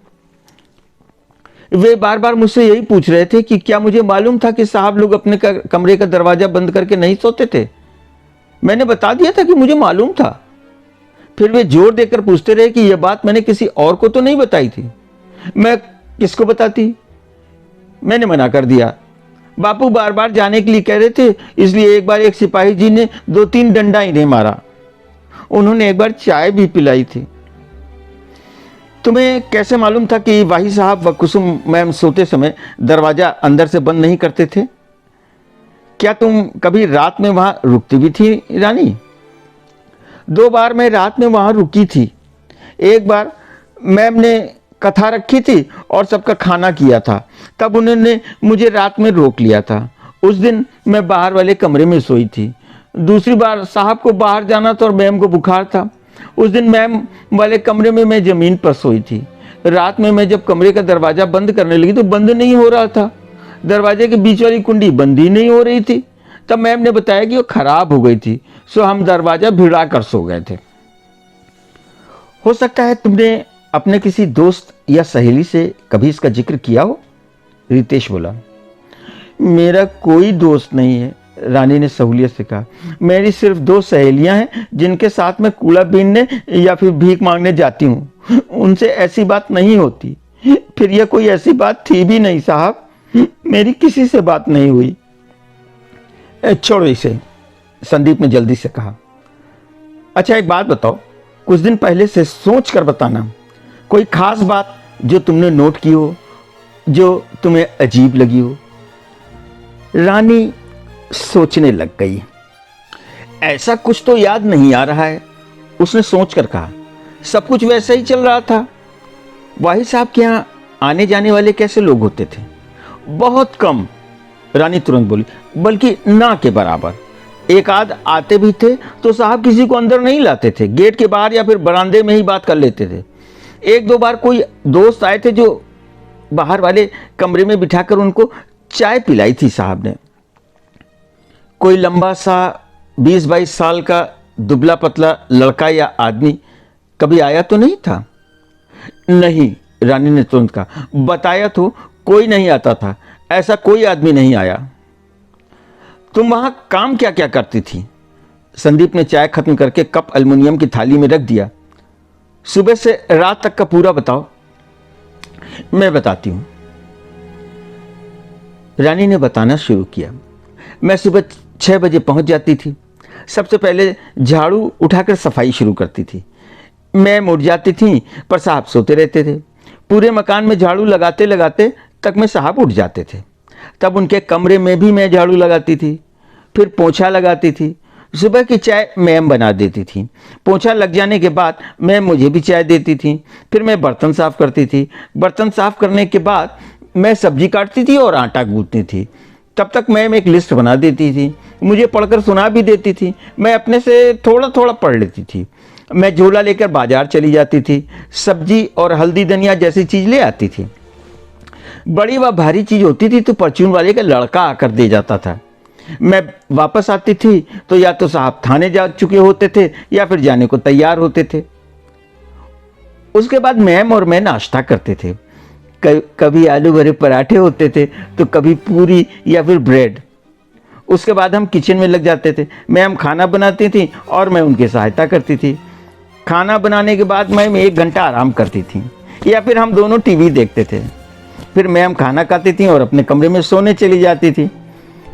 वे बार बार मुझसे यही पूछ रहे थे कि क्या मुझे मालूम था कि साहब लोग अपने कमरे का दरवाजा बंद करके नहीं सोते थे। मैंने बता दिया था कि मुझे मालूम था। फिर वे जोर देकर पूछते रहे कि यह बात मैंने किसी और को तो नहीं बताई थी। मैं किसको बताती? मैंने मना कर दिया। बापू बार बार जाने के लिए कह रहे थे, इसलिए एक बार एक सिपाही जी ने 2-3 डंडा इन्हें मारा। उन्होंने एक बार चाय भी पिलाई थी। तुम्हें कैसे मालूम था कि वाही साहब व कुसुम मैम सोते समय दरवाजा अंदर से बंद नहीं करते थे? क्या तुम कभी रात में वहां रुकती भी थी रानी? 2 बार मैं रात में वहां रुकी थी। एक बार मैम ने कथा रखी थी और सबका खाना किया था, तब उन्होंने मुझे रात में रोक लिया था। उस दिन मैं बाहर वाले कमरे में सोई थी। दूसरी बार साहब को बाहर जाना था और मैम को बुखार था। उस दिन मैम वाले कमरे में मैं जमीन पर सोई थी। रात में मैं जब कमरे का दरवाजा बंद करने लगी तो बंद नहीं हो रहा था। दरवाजे के बीच वाली कुंडी बंद ही नहीं हो रही थी। तब मैम ने बताया कि वो खराब हो गई थी, सो हम दरवाजा भिड़ा कर सो गए थे। हो सकता है तुमने अपने किसी दोस्त या सहेली से कभी इसका जिक्र किया हो। रितेश बोला, मेरा कोई दोस्त नहीं है, रानी ने सहूलियत से कहा। मेरी सिर्फ 2 सहेलियां हैं जिनके साथ मैं कूड़ा बीनने या फिर भीख मांगने जाती हूँ। उनसे ऐसी बात नहीं होती। फिर यह कोई ऐसी बात थी भी नहीं साहब, मेरी किसी से बात नहीं हुई। छोड़ो इसे, संदीप ने जल्दी से कहा। अच्छा एक बात बताओ, कुछ दिन पहले से सोच कर बताना, कोई खास बात जो तुमने नोट की हो, जो तुम्हें अजीब लगी हो। रानी सोचने लग गई। ऐसा कुछ तो याद नहीं आ रहा है, उसने सोचकर कहा। सब कुछ वैसा ही चल रहा था। वाहिद साहब के यहाँ आने जाने वाले कैसे लोग होते थे? बहुत कम, रानी तुरंत बोली, बल्कि ना के बराबर। एक आध आते भी थे तो साहब किसी को अंदर नहीं लाते थे, गेट के बाहर या फिर बरामदे में ही बात कर लेते थे। 1-2 बार कोई दोस्त आए थे जो बाहर वाले कमरे में बिठाकर उनको चाय पिलाई थी साहब ने। कोई लंबा सा 20-22 साल का दुबला पतला लड़का या आदमी कभी आया तो नहीं था? नहीं, रानी ने तुरंत कहा। बताया तो कोई नहीं आता था, ऐसा कोई आदमी नहीं आया। तुम वहां काम क्या क्या करती थी? संदीप ने चाय खत्म करके कप एल्युमिनियम की थाली में रख दिया। सुबह से रात तक का पूरा बताओ। मैं बताती हूं, रानी ने बताना शुरू किया। मैं सुबह 6 बजे पहुंच जाती थी। सबसे पहले झाड़ू उठाकर सफाई शुरू करती थी। मैं मुड़ जाती थी पर साहब सोते रहते थे। पूरे मकान में झाड़ू लगाते लगाते तक में साहब उठ जाते थे। तब उनके कमरे में भी मैं झाड़ू लगाती थी, फिर पोछा लगाती थी। सुबह की चाय मैम बना देती थी। पोछा लग जाने के बाद मैम मुझे भी चाय देती थी। फिर मैं बर्तन साफ करती थी। बर्तन साफ करने के बाद मैं सब्जी काटती थी और आटा गूंथती थी। तब तक मैम एक लिस्ट बना देती थी, मुझे पढ़कर सुना भी देती थी। मैं अपने से थोड़ा थोड़ा पढ़ लेती थी। मैं झोला लेकर बाजार चली जाती थी। सब्जी और हल्दी धनिया जैसी चीज ले आती थी। बड़ी व भारी चीज होती थी तो परचून वाले का लड़का आकर दे जाता था। मैं वापस आती थी तो या तो साहब थाने जा चुके होते थे या फिर जाने को तैयार होते थे। उसके बाद मैम और मैं नाश्ता करते थे। कभी आलू भरे पराठे होते थे तो कभी पूरी या फिर ब्रेड। उसके बाद हम किचन में लग जाते थे। मैम खाना बनाती थी और मैं उनकी सहायता करती थी। खाना बनाने के बाद मैम 1 घंटा आराम करती थी या फिर हम दोनों टीवी देखते थे। फिर मैम खाना खाती थी और अपने कमरे में सोने चली जाती थी।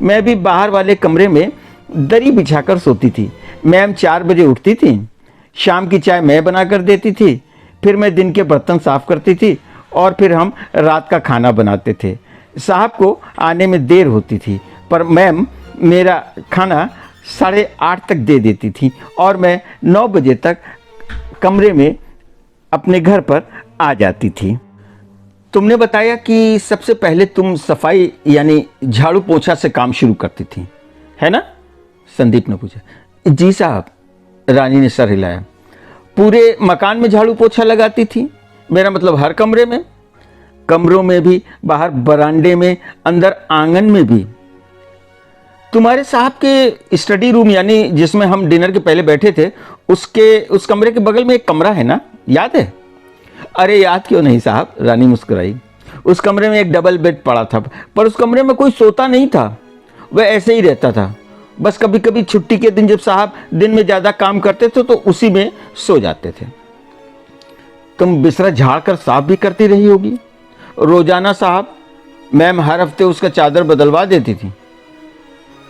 मैं भी बाहर वाले कमरे में दरी बिछाकर सोती थी। मैम 4 बजे उठती थी। शाम की चाय मैं बना कर देती थी। फिर मैं दिन के बर्तन साफ करती थी और फिर हम रात का खाना बनाते थे। साहब को आने में देर होती थी पर मैम मेरा खाना 8:30 तक दे देती थी और मैं 9 बजे तक कमरे में अपने घर पर आ जाती थी। तुमने बताया कि सबसे पहले तुम सफाई यानी झाड़ू पोछा से काम शुरू करती थी, है ना? संदीप ने पूछा। जी साहब, रानी ने सर हिलाया। पूरे मकान में झाड़ू पोछा लगाती थी? मेरा मतलब हर कमरे में? कमरों में भी, बाहर बरामदे में, अंदर आंगन में भी। तुम्हारे साहब के स्टडी रूम यानी जिसमें हम डिनर के पहले बैठे थे, उस कमरे के बगल में एक कमरा है ना, याद है? अरे याद क्यों नहीं साहब, रानी मुस्कुराई। उस कमरे में एक डबल बेड पड़ा था पर उस कमरे में कोई सोता नहीं था, वह ऐसे ही रहता था। बस कभी कभी छुट्टी के दिन जब साहब दिन में ज्यादा काम करते थे तो उसी में सो जाते थे। तुम बिस्तरा झाड़ कर साफ भी करती रही होगी? रोजाना साहब, मैम हर हफ्ते उसका चादर बदलवा देती थी।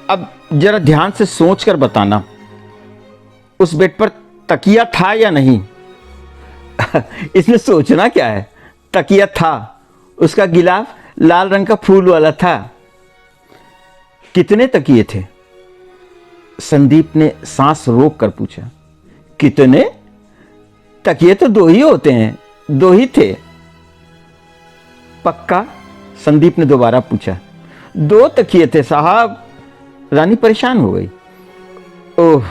अब जरा ध्यान से सोच कर बताना, उस बेड पर तकिया था या नहीं? इसमें सोचना क्या है, तकिया था। उसका गिलाफ लाल रंग का फूल वाला था। कितने तकिए थे? संदीप ने सांस रोक कर पूछा। कितने? तकिए तो 2 ही होते हैं। 2 ही थे। पक्का? संदीप ने दोबारा पूछा। 2 तकिए थे साहब। रानी परेशान हो गई। ओह,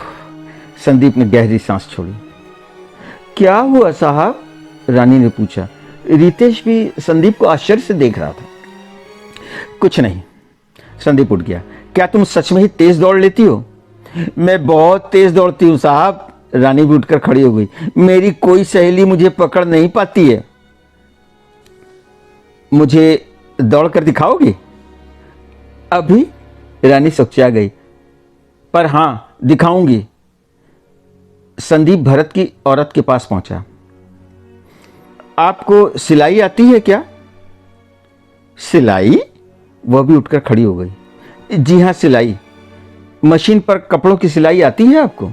संदीप ने गहरी सांस छोड़ी। क्या हुआ साहब? रानी ने पूछा। रितेश भी संदीप को आश्चर्य से देख रहा था। कुछ नहीं। संदीप उठ गया। क्या तुम सच में ही तेज दौड़ लेती हो? मैं बहुत तेज दौड़ती हूं साहब। रानी भी उठकर खड़ी हो गई। मेरी कोई सहेली मुझे पकड़ नहीं पाती है। मुझे दौड़ कर दिखाओगी? अभी? रानी सुकचा गई। पर हां, दिखाऊंगी। संदीप भरत की औरत के पास पहुंचा। आपको सिलाई आती है क्या? सिलाई? वह भी उठकर खड़ी हो गई। जी हां, सिलाई। मशीन पर कपड़ों की सिलाई आती है आपको?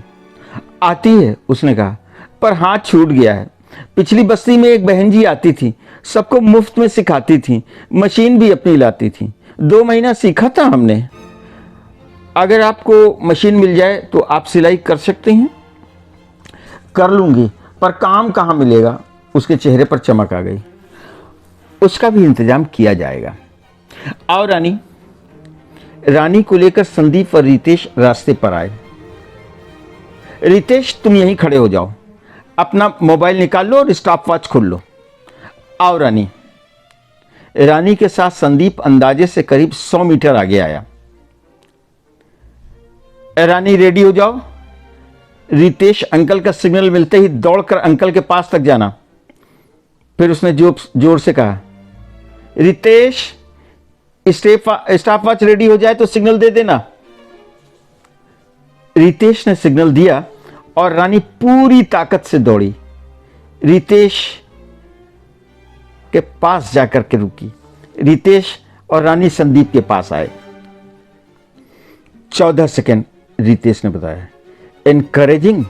आती है, उसने कहा, पर हाथ छूट गया है। पिछली बस्ती में एक बहन जी आती थी, सबको मुफ्त में सिखाती थी, मशीन भी अपनी लाती थी। 2 महीना सीखा था हमने। अगर आपको मशीन मिल जाए तो आप सिलाई कर सकते हैं? कर लूंगी, पर काम कहाँ मिलेगा? उसके चेहरे पर चमक आ गई। उसका भी इंतजाम किया जाएगा। आओ रानी। रानी को लेकर संदीप और रितेश रास्ते पर आए। रितेश, तुम यहीं खड़े हो जाओ, अपना मोबाइल निकाल लो और स्टॉप वॉच खोल लो। आओ रानी। रानी के साथ संदीप अंदाजे से करीब 100 मीटर आगे आया। रानी, रेडी हो जाओ। रितेश, अंकल का सिग्नल मिलते ही दौड़कर अंकल के पास तक जाना। फिर उसने जोर से कहा, रितेश, स्टॉप वॉच रेडी हो जाए तो सिग्नल दे देना। रितेश ने सिग्नल दिया और रानी पूरी ताकत से दौड़ी। रितेश के पास जाकर के रुकी। रितेश और रानी संदीप के पास आए। 14 सेकेंड, रितेश ने बताया। एनकरेजिंग?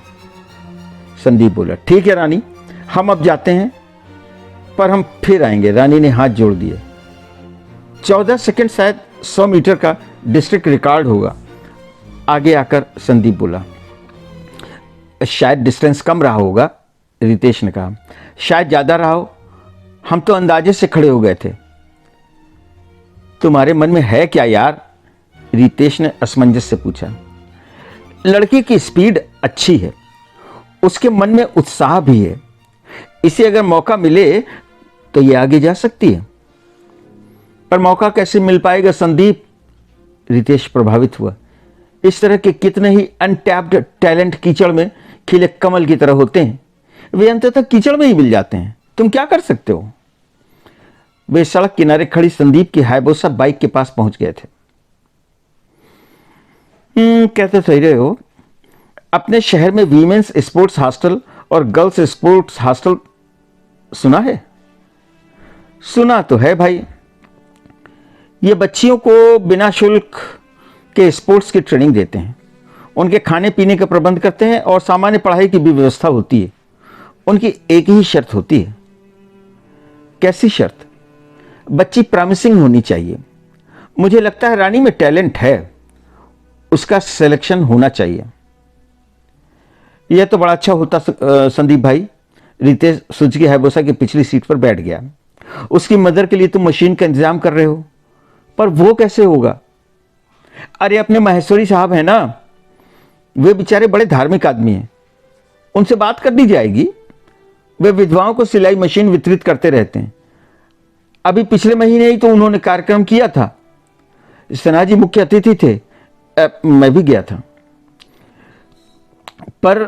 संदीप बोला। ठीक है रानी, हम अब जाते हैं, पर हम फिर आएंगे। रानी ने हाथ जोड़ दिए। 14 सेकेंड शायद 100 मीटर का डिस्ट्रिक्ट रिकॉर्ड होगा। आगे आकर संदीप बोला। शायद डिस्टेंस कम रहा होगा, रितेश ने कहा। शायद ज्यादा रहा हो, हम तो अंदाजे से खड़े हो गए थे। तुम्हारे मन में है क्या यार? रितेश ने असमंजस से पूछा। लड़की की स्पीड अच्छी है, उसके मन में उत्साह भी है। इसे अगर मौका मिले तो ये आगे जा सकती है। पर मौका कैसे मिल पाएगा संदीप? रितेश प्रभावित हुआ। इस तरह के कितने ही अनटैप्ड टैलेंट कीचड़ में खिले कमल की तरह होते हैं, वे अंततः कीचड़ में ही मिल जाते हैं। तुम क्या कर सकते हो? वे सड़क किनारे खड़ी संदीप की हाइबोसा बाइक के पास पहुंच गए थे। कहते सही रहे हो। अपने शहर में वीमेंस स्पोर्ट्स हॉस्टल और गर्ल्स स्पोर्ट्स हॉस्टल सुना है? सुना तो है भाई। ये बच्चियों को बिना शुल्क के स्पोर्ट्स की ट्रेनिंग देते हैं, उनके खाने पीने का प्रबंध करते हैं और सामान्य पढ़ाई की भी व्यवस्था होती है। उनकी एक ही शर्त होती है। कैसी शर्त? बच्ची प्रॉमिसिंग होनी चाहिए। मुझे लगता है रानी में टैलेंट है, उसका सिलेक्शन होना चाहिए। यह तो बड़ा अच्छा होता संदीप भाई। रितेश सुजुकी हाइबोसा की पिछली सीट पर बैठ गया। उसकी मदर के लिए तुम मशीन का इंतजाम कर रहे हो, पर वो कैसे होगा? अरे अपने महेश्वरी साहब है ना, वे बेचारे बड़े धार्मिक आदमी हैं, उनसे बात कर दी जाएगी। वे विधवाओं को सिलाई मशीन वितरित करते रहते हैं। अभी पिछले महीने ही तो उन्होंने कार्यक्रम किया था। सना जी मुख्य अतिथि थे, मैं भी गया था। पर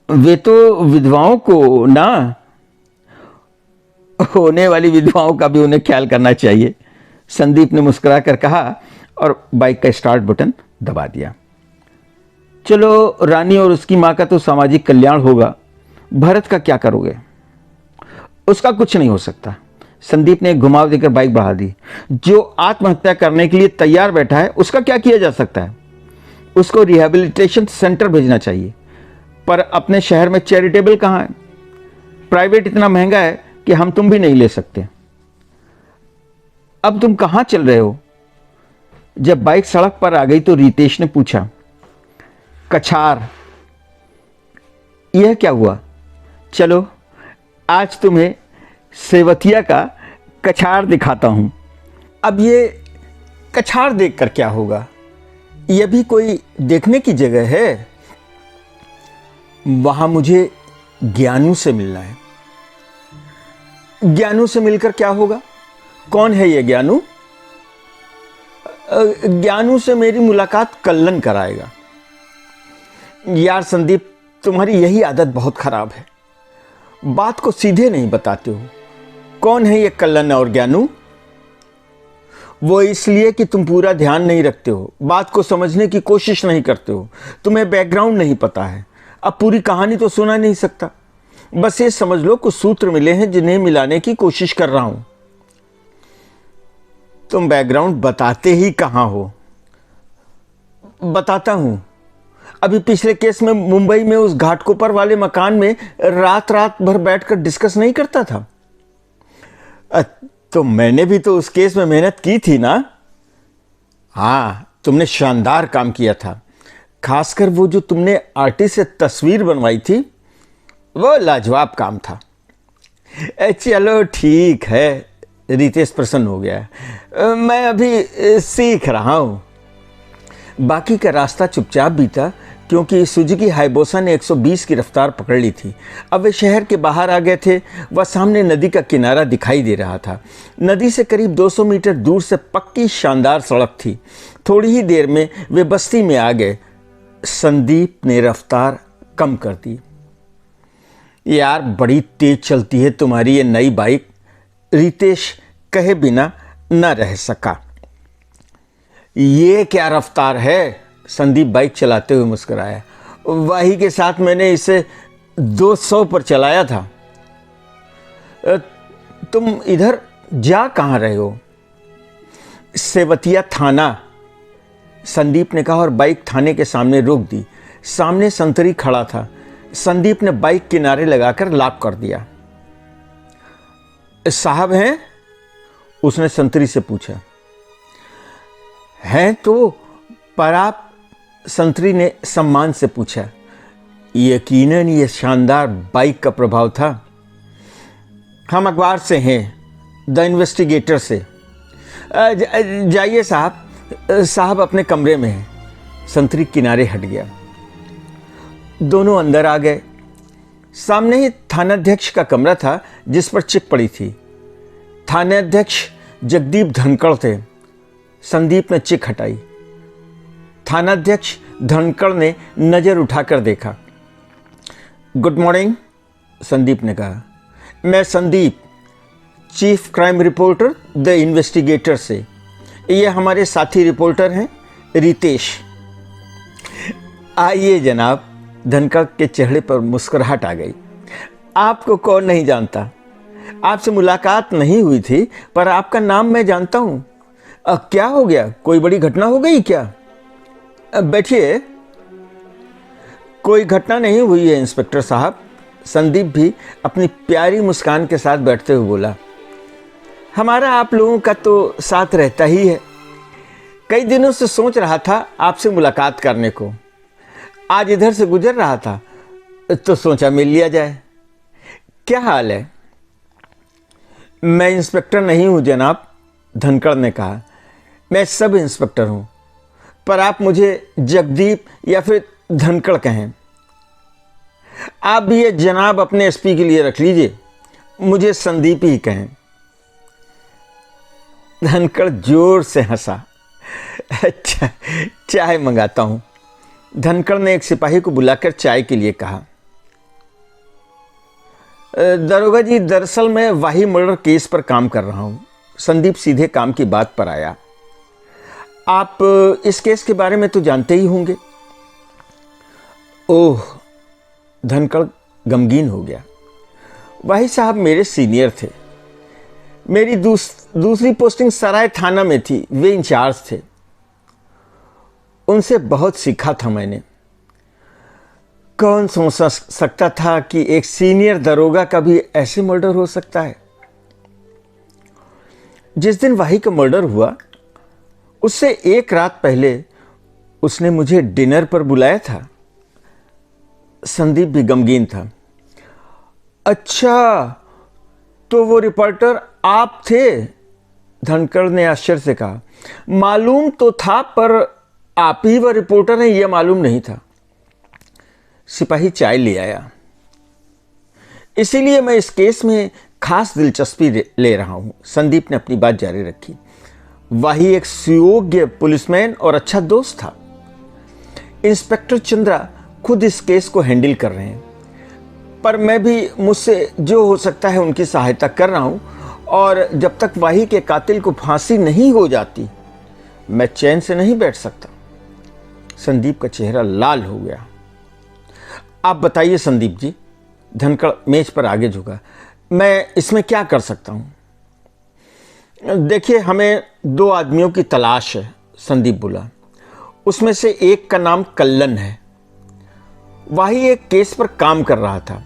वे तो विधवाओं को ना, होने वाली विधवाओं का भी उन्हें ख्याल करना चाहिए, संदीप ने मुस्कुराकर कहा और बाइक का स्टार्ट बटन दबा दिया। चलो, रानी और उसकी मां का तो सामाजिक कल्याण होगा, भरत का क्या करोगे? उसका कुछ नहीं हो सकता। संदीप ने एक घुमाव देकर बाइक बढ़ा दी। जो आत्महत्या करने के लिए तैयार बैठा है, उसका क्या किया जा सकता है? उसको रिहैबिलिटेशन सेंटर भेजना चाहिए। पर अपने शहर में चैरिटेबल कहां है? प्राइवेट इतना महंगा है कि हम तुम भी नहीं ले सकते। अब तुम कहां चल रहे हो? जब बाइक सड़क पर आ गई तो रितेश ने पूछा। कछार। यह क्या हुआ? चलो, आज तुम्हें सेवतिया का कछार दिखाता हूं। अब ये कछार देखकर क्या होगा? यह भी कोई देखने की जगह है? वहां मुझे ज्ञानू से मिलना है। ज्ञानू से मिलकर क्या होगा? कौन है यह ज्ञानू? ज्ञानू से मेरी मुलाकात कल्लन कराएगा। यार संदीप, तुम्हारी यही आदत बहुत खराब है, बात को सीधे नहीं बताते हो। कौन है ये कल्लन और ज्ञानू? वो इसलिए कि तुम पूरा ध्यान नहीं रखते हो, बात को समझने की कोशिश नहीं करते हो, तुम्हें बैकग्राउंड नहीं पता है। अब पूरी कहानी तो सुना नहीं सकता, बस ये समझ लो कुछ सूत्र मिले हैं जिन्हें मिलाने की कोशिश कर रहा हूं। तुम बैकग्राउंड बताते ही कहां हो? बताता हूं। अभी पिछले केस में मुंबई में उस घाटकोपर वाले मकान में रात रात भर बैठकर डिस्कस नहीं करता था। तो मैंने भी तो उस केस में मेहनत की थी ना। हाँ, तुमने शानदार काम किया था, खासकर वो जो तुमने आर्टिस्ट से तस्वीर बनवाई थी, वो लाजवाब काम था। चलो ठीक है, रितेश प्रसन्न हो गया। मैं अभी सीख रहा हूं। बाकी का रास्ता चुपचाप बीता, क्योंकि सुजुकी हाइबोसा ने 120 की रफ्तार पकड़ ली थी। अब वे शहर के बाहर आ गए थे। वह सामने नदी का किनारा दिखाई दे रहा था। नदी से करीब 200 मीटर दूर से पक्की शानदार सड़क थी। थोड़ी ही देर में वे बस्ती में आ गए। संदीप ने रफ्तार कम कर दी। यार, बड़ी तेज चलती है तुम्हारी ये नई बाइक, रितेश कहे बिना न रह सका। ये क्या रफ्तार है? संदीप बाइक चलाते हुए मुस्कुराया। वाही के साथ मैंने इसे 200 पर चलाया था। तुम इधर जा कहाँ रहे हो? सेवतिया थाना, संदीप ने कहा और बाइक थाने के सामने रोक दी। सामने संतरी खड़ा था। संदीप ने बाइक किनारे लगाकर लॉक कर दिया। साहब हैं? उसने संतरी से पूछा। हैं तो, पर आप? संतरी ने सम्मान से पूछा। यकीनन ये शानदार बाइक का प्रभाव था। हम अखबार से हैं, द इन्वेस्टिगेटर से। जाइए साहब अपने कमरे में हैं। संतरी किनारे हट गया। दोनों अंदर आ गए। सामने ही थानाध्यक्ष का कमरा था, जिस पर चिक पड़ी थी। थानाध्यक्ष जगदीप धनखड़ थे। संदीप ने चिक हटाई। थानाध्यक्ष धनखड़ ने नजर उठाकर देखा। गुड मॉर्निंग, संदीप ने कहा। मैं Sandeep, chief crime reporter the investigator से। ये हमारे साथी रिपोर्टर हैं रितेश। आइए जनाब। धनखड़ के चेहरे पर मुस्कुराहट आ गई। आपको कौन नहीं जानता? आपसे मुलाकात नहीं हुई थी, पर आपका नाम मैं जानता हूं। क्या हो गया? कोई बड़ी घटना हो गई क्या? बैठिए। कोई घटना नहीं हुई है इंस्पेक्टर साहब। संदीप भी अपनी प्यारी मुस्कान के साथ बैठते हुए बोला। हमारा आप लोगों का तो साथ रहता ही है। कई दिनों से सोच रहा था आपसे मुलाकात करने को। आज इधर से गुजर रहा था तो सोचा मिल लिया जाए। क्या हाल है? मैं इंस्पेक्टर नहीं हूं जनाब, धनखड़ ने कहा। मैं सब इंस्पेक्टर हूं, पर आप मुझे जगदीप या फिर धनखड़ कहें। आप भी ये जनाब अपने एसपी के लिए रख लीजिए, मुझे संदीप ही कहें। धनखड़ जोर से हंसा। अच्छा, चाय मंगाता हूं। धनखड़ ने एक सिपाही को बुलाकर चाय के लिए कहा। दरोगा जी, दरअसल मैं वाही मर्डर केस पर काम कर रहा हूं। संदीप सीधे काम की बात पर आया। आप इस केस के बारे में तो जानते ही होंगे। ओह, धनखड़ गमगीन हो गया। वाही साहब मेरे सीनियर थे। मेरी दूसरी पोस्टिंग सराय थाना में थी, वे इंचार्ज थे। उनसे बहुत सीखा था मैंने। कौन सोच सकता था कि एक सीनियर दरोगा का भी ऐसे मर्डर हो सकता है। जिस दिन वाही का मर्डर हुआ, उससे एक रात पहले उसने मुझे डिनर पर बुलाया था। संदीप भी गमगीन था। अच्छा, तो वो रिपोर्टर आप थे? धनखड़ ने आश्चर्य से कहा। मालूम तो था, पर आप ही वह रिपोर्टर हैं यह मालूम नहीं था। सिपाही चाय ले आया। इसीलिए मैं इस केस में खास दिलचस्पी ले रहा हूं। संदीप ने अपनी बात जारी रखी। वाही एक सुयोग्य पुलिसमैन और अच्छा दोस्त था। इंस्पेक्टर चंद्रा खुद इस केस को हैंडल कर रहे हैं, पर मैं भी मुझसे जो हो सकता है उनकी सहायता कर रहा हूं, और जब तक वाही के कातिल को फांसी नहीं हो जाती मैं चैन से नहीं बैठ सकता। संदीप का चेहरा लाल हो गया। आप बताइए संदीप जी, धनखड़ मेज पर आगे झुका, मैं इसमें क्या कर सकता हूं? देखिए, हमें 2 आदमियों की तलाश है, संदीप बोला। उसमें से एक का नाम कल्लन है। वही एक केस पर काम कर रहा था।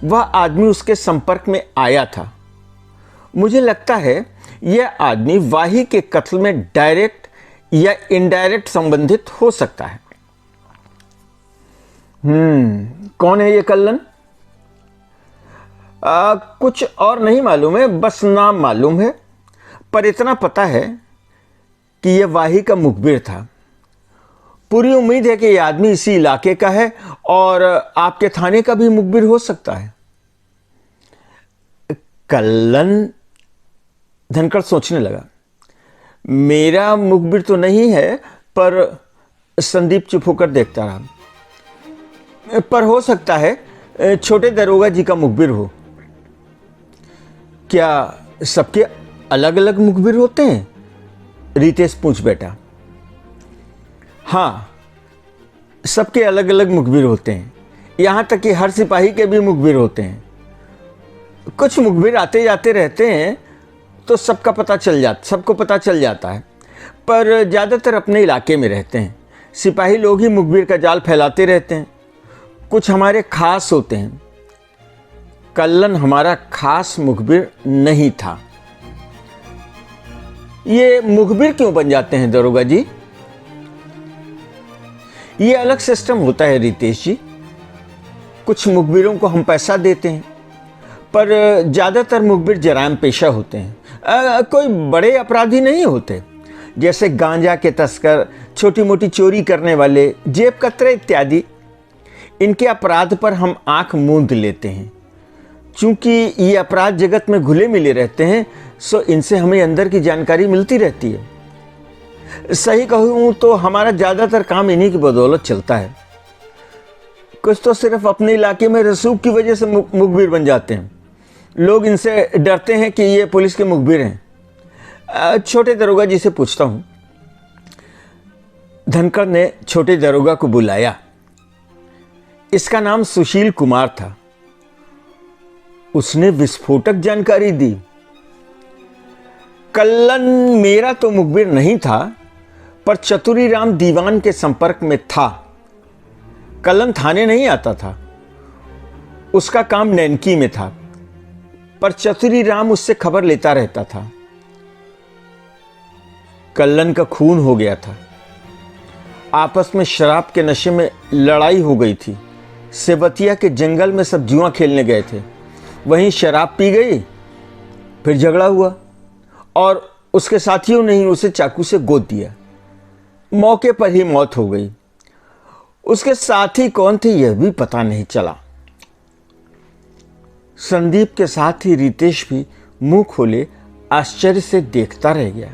वह आदमी उसके संपर्क में आया था। मुझे लगता है यह आदमी वाही के कत्ल में डायरेक्ट या इनडायरेक्ट संबंधित हो सकता है। कौन है ये कल्लन? कुछ और नहीं मालूम है, बस नाम मालूम है। पर इतना पता है कि यह वाही का मुखबिर था। पूरी उम्मीद है कि यह आदमी इसी इलाके का है और आपके थाने का भी मुखबिर हो सकता है। कल्लन? धनखड़ सोचने लगा। मेरा मुखबिर तो नहीं है, पर संदीप चुप होकर देखता रहा। पर हो सकता है छोटे दरोगा जी का मुखबिर हो। क्या सबके अलग अलग मुखबिर होते हैं? रितेश पूछ बैठा। हाँ, सबके अलग अलग मुखबिर होते हैं। यहां तक कि हर सिपाही के भी मुखबिर होते हैं। कुछ मुखबिर आते जाते रहते हैं तो सबको पता चल जाता है, पर ज़्यादातर अपने इलाके में रहते हैं। सिपाही लोग ही मुखबिर का जाल फैलाते रहते हैं। कुछ हमारे खास होते हैं। कल्लन हमारा खास मुखबिर नहीं था। ये मुखबिर क्यों बन जाते हैं दरोगा जी? ये अलग सिस्टम होता है रितेश जी। कुछ मुखबिरों को हम पैसा देते हैं, पर ज़्यादातर मुखबिर जराइम पेशा होते हैं। कोई बड़े अपराधी नहीं होते, जैसे गांजा के तस्कर, छोटी मोटी चोरी करने वाले, जेब कतरे इत्यादि। इनके अपराध पर हम आंख मूंद लेते हैं। चूंकि ये अपराध जगत में घुले मिले रहते हैं, सो इनसे हमें अंदर की जानकारी मिलती रहती है। सही कहूं तो हमारा ज़्यादातर काम इन्हीं की बदौलत चलता है। कुछ तो सिर्फ अपने इलाके में रसूख की वजह से मुखबिर बन जाते हैं। लोग इनसे डरते हैं कि ये पुलिस के मुखबिर हैं। छोटे दरोगा जी से पूछता हूं। धनखड़ ने छोटे दरोगा को बुलाया। इसका नाम सुशील कुमार था। उसने विस्फोटक जानकारी दी। कल्लन मेरा तो मुखबिर नहीं था, पर चतुरीराम दीवान के संपर्क में था। कल्लन थाने नहीं आता था, उसका काम नैनकी में था, पर चतुरीराम उससे खबर लेता रहता था। कल्लन का खून हो गया था। आपस में शराब के नशे में लड़ाई हो गई थी। सेवतिया के जंगल में सब जुआ खेलने गए थे, वहीं शराब पी गई, फिर झगड़ा हुआ और उसके साथियों ने ही उसे चाकू से गोद दिया। मौके पर ही मौत हो गई। उसके साथी कौन थे यह भी पता नहीं चला। संदीप के साथ ही रितेश भी मुंह खोले आश्चर्य से देखता रह गया।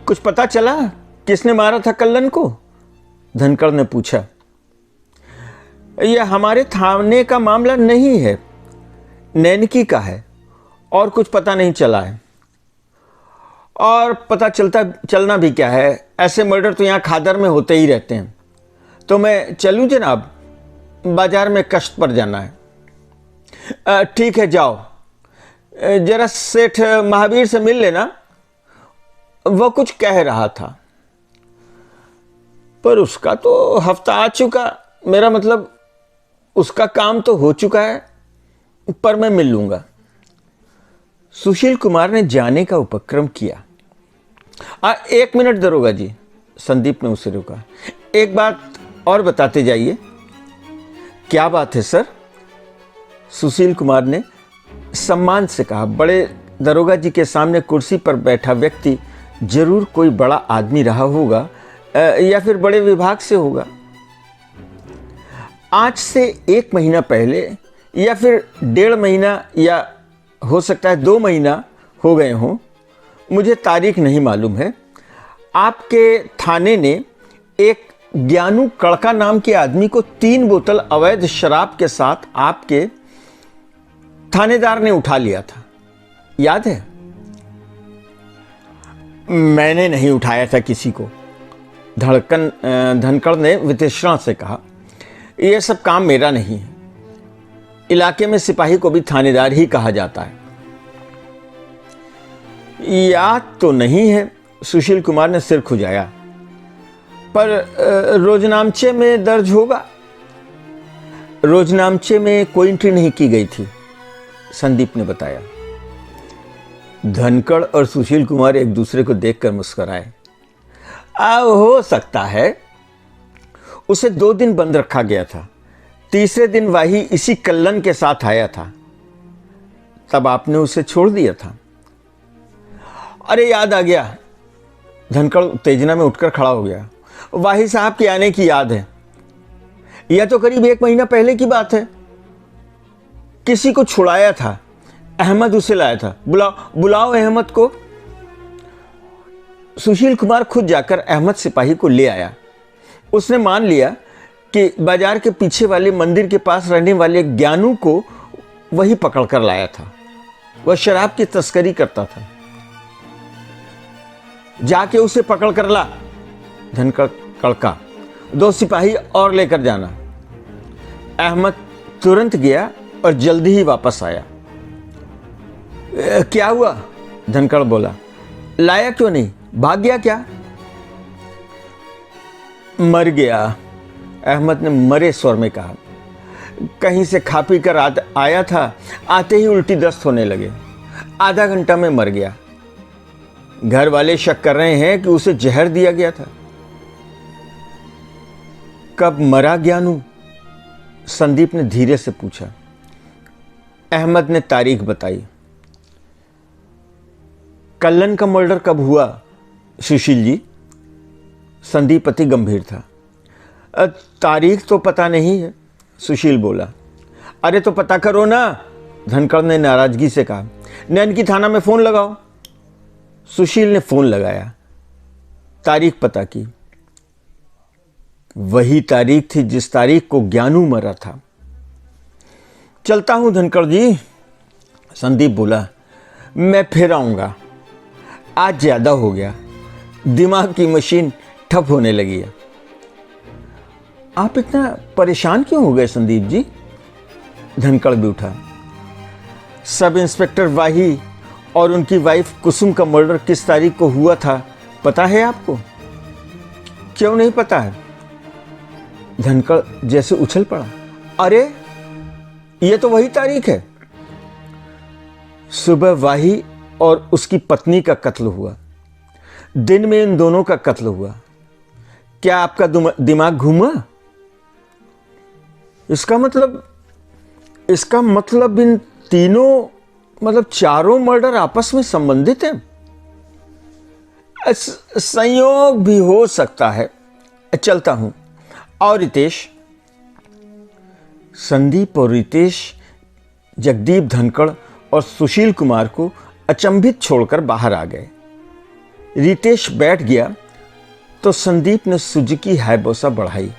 कुछ पता चला किसने मारा था कल्लन को? धनखड़ ने पूछा। यह हमारे थाने का मामला नहीं है, नैनकी का है, और कुछ पता नहीं चला है। और पता चलना भी क्या है, ऐसे मर्डर तो यहाँ खादर में होते ही रहते हैं। तो मैं चलूं जनाब, बाजार में कष्ट पर जाना है। ठीक है, जाओ। जरा सेठ महावीर से मिल लेना, वह कुछ कह रहा था। पर उसका तो हफ्ता आ चुका, मेरा मतलब उसका काम तो हो चुका है, पर मैं मिल लूंगा। सुशील कुमार ने जाने का उपक्रम किया। 1 मिनट दरोगा जी, संदीप ने उसे रोका। एक बात और बताते जाइए। क्या बात है सर? सुशील कुमार ने सम्मान से कहा। बड़े दरोगा जी के सामने कुर्सी पर बैठा व्यक्ति जरूर कोई बड़ा आदमी रहा होगा, या फिर बड़े विभाग से होगा। आज से 1 महीना पहले, या फिर 1.5 महीना, या हो सकता है 2 महीना हो गए हों, मुझे तारीख नहीं मालूम है, आपके थाने ने एक ज्ञानू कड़का नाम के आदमी को 3 बोतल अवैध शराब के साथ आपके थानेदार ने उठा लिया था, याद है? मैंने नहीं उठाया था किसी को, धनखड़ ने वितृष्णा से कहा। यह सब काम मेरा नहीं है। इलाके में सिपाही को भी थानेदार ही कहा जाता है। याद तो नहीं है, सुशील कुमार ने सिर खुजाया, पर रोजनामचे में दर्ज होगा। रोजनामचे में कोई एंट्री नहीं की गई थी, संदीप ने बताया। धनखड़ और सुशील कुमार एक दूसरे को देखकर मुस्कुराए। हो सकता है, उसे 2 दिन बंद रखा गया था। तीसरे दिन वाही इसी कल्लन के साथ आया था, तब आपने उसे छोड़ दिया था। अरे याद आ गया, धनखड़ उत्तेजना में उठकर खड़ा हो गया। वाही साहब के आने की याद है। यह तो करीब 1 महीना पहले की बात है। किसी को छुड़ाया था, अहमद उसे लाया था। बुलाओ अहमद को। सुशील कुमार खुद जाकर अहमद सिपाही को ले आया। उसने मान लिया कि बाजार के पीछे वाले मंदिर के पास रहने वाले ज्ञानू को वही पकड़ कर लाया था। वह शराब की तस्करी करता था। जाके उसे पकड़ कर ला, धनखड़ कड़का। 2 सिपाही और लेकर जाना। अहमद तुरंत गया और जल्दी ही वापस आया। क्या हुआ? धनखड़ बोला। लाया क्यों नहीं? भाग गया क्या? मर गया, अहमद ने मरे स्वर में कहा। कहीं से खा पी कर आया था, आते ही उल्टी दस्त होने लगे। आधा घंटा में मर गया। घर वाले शक कर रहे हैं कि उसे जहर दिया गया था। कब मरा ज्ञानू? संदीप ने धीरे से पूछा। अहमद ने तारीख बताई। कल्लन का मर्डर कब हुआ सुशील जी? संदीप अति गंभीर था। तारीख तो पता नहीं है, सुशील बोला। अरे तो पता करो ना, धनखड़ ने नाराजगी से कहा। नैनकी थाना में फोन लगाओ। सुशील ने फोन लगाया, तारीख पता की। वही तारीख थी जिस तारीख को ज्ञानू मरा था। चलता हूं धनखड़ जी, संदीप बोला। मैं फिर आऊंगा, आज ज्यादा हो गया, दिमाग की मशीन ठप होने लगी है। आप इतना परेशान क्यों हो गए संदीप जी? धनखड़ भी उठा। सब इंस्पेक्टर वाही और उनकी वाइफ कुसुम का मर्डर किस तारीख को हुआ था पता है आपको? क्यों नहीं पता है? धनखड़ जैसे उछल पड़ा। अरे ये तो वही तारीख है। सुबह वाही और उसकी पत्नी का कत्ल हुआ, दिन में इन दोनों का कत्ल हुआ। क्या आपका दिमाग घूमा? इसका मतलब इन तीनों, मतलब चारों मर्डर आपस में संबंधित हैं। संयोग भी हो सकता है। चलता हूं। और रितेश? संदीप और रितेश जगदीप, धनखड़ और सुशील कुमार को अचंभित छोड़कर बाहर आ गए। रितेश बैठ गया तो संदीप ने सुजुकी हायबोसा बढ़ाई।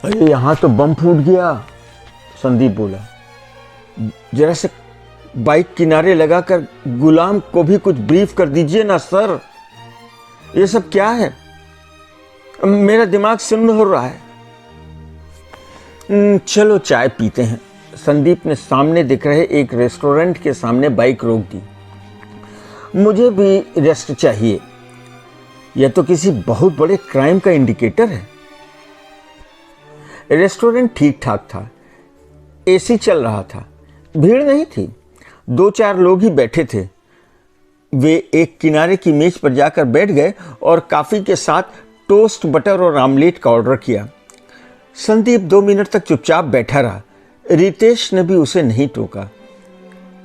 अरे यहां तो बम फूट गया, संदीप बोला। जरा से बाइक किनारे लगाकर गुलाम को भी कुछ ब्रीफ कर दीजिए ना सर। ये सब क्या है? मेरा दिमाग सुन्न हो रहा है। चलो चाय पीते हैं। संदीप ने सामने दिख रहे एक रेस्टोरेंट के सामने बाइक रोक दी। मुझे भी रेस्ट चाहिए। यह तो किसी बहुत बड़े क्राइम का इंडिकेटर है। रेस्टोरेंट ठीक ठाक था, एसी चल रहा था, भीड़ नहीं थी। 2-4 लोग ही बैठे थे। वे एक किनारे की मेज पर जाकर बैठ गए और कॉफी के साथ टोस्ट, बटर और आमलेट का ऑर्डर किया। संदीप 2 मिनट तक चुपचाप बैठा रहा। रितेश ने भी उसे नहीं टोका।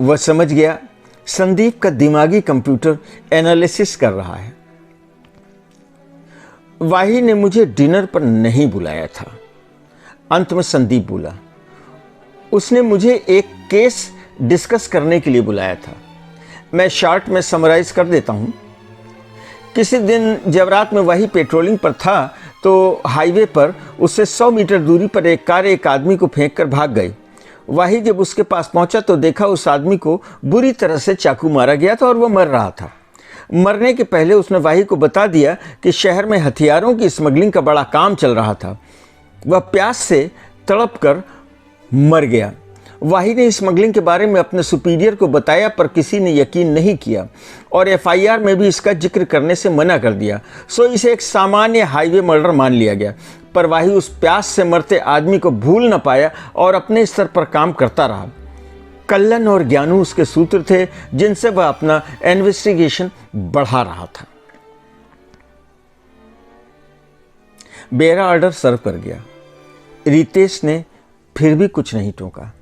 वह समझ गया संदीप का दिमागी कंप्यूटर एनालिसिस कर रहा है। वाही ने मुझे डिनर पर नहीं बुलाया था, अंत में संदीप बोला। उसने मुझे एक केस डिस्कस करने के लिए बुलाया था। मैं शॉर्ट में समराइज कर देता हूँ। किसी दिन जब रात में वही पेट्रोलिंग पर था तो हाईवे पर उससे 100 मीटर दूरी पर एक कार एक आदमी को फेंक कर भाग गई। वही जब उसके पास पहुंचा तो देखा उस आदमी को बुरी तरह से चाकू मारा गया था और वो मर रहा था। मरने के पहले उसने वाही को बता दिया कि शहर में हथियारों की स्मगलिंग का बड़ा काम चल रहा था। वह प्यास से तड़प कर मर गया। वाही ने स्मगलिंग के बारे में अपने सुपीरियर को बताया पर किसी ने यकीन नहीं किया और एफआईआर में भी इसका जिक्र करने से मना कर दिया। सो इसे एक सामान्य हाईवे मर्डर मान लिया गया। पर वाही उस प्यास से मरते आदमी को भूल न पाया और अपने स्तर पर काम करता रहा। कल्लन और ज्ञानू उसके सूत्र थे जिनसे वह अपना इन्वेस्टिगेशन बढ़ा रहा था। बेरा ऑर्डर सर्व कर गया। रितेश ने फिर भी कुछ नहीं टोका।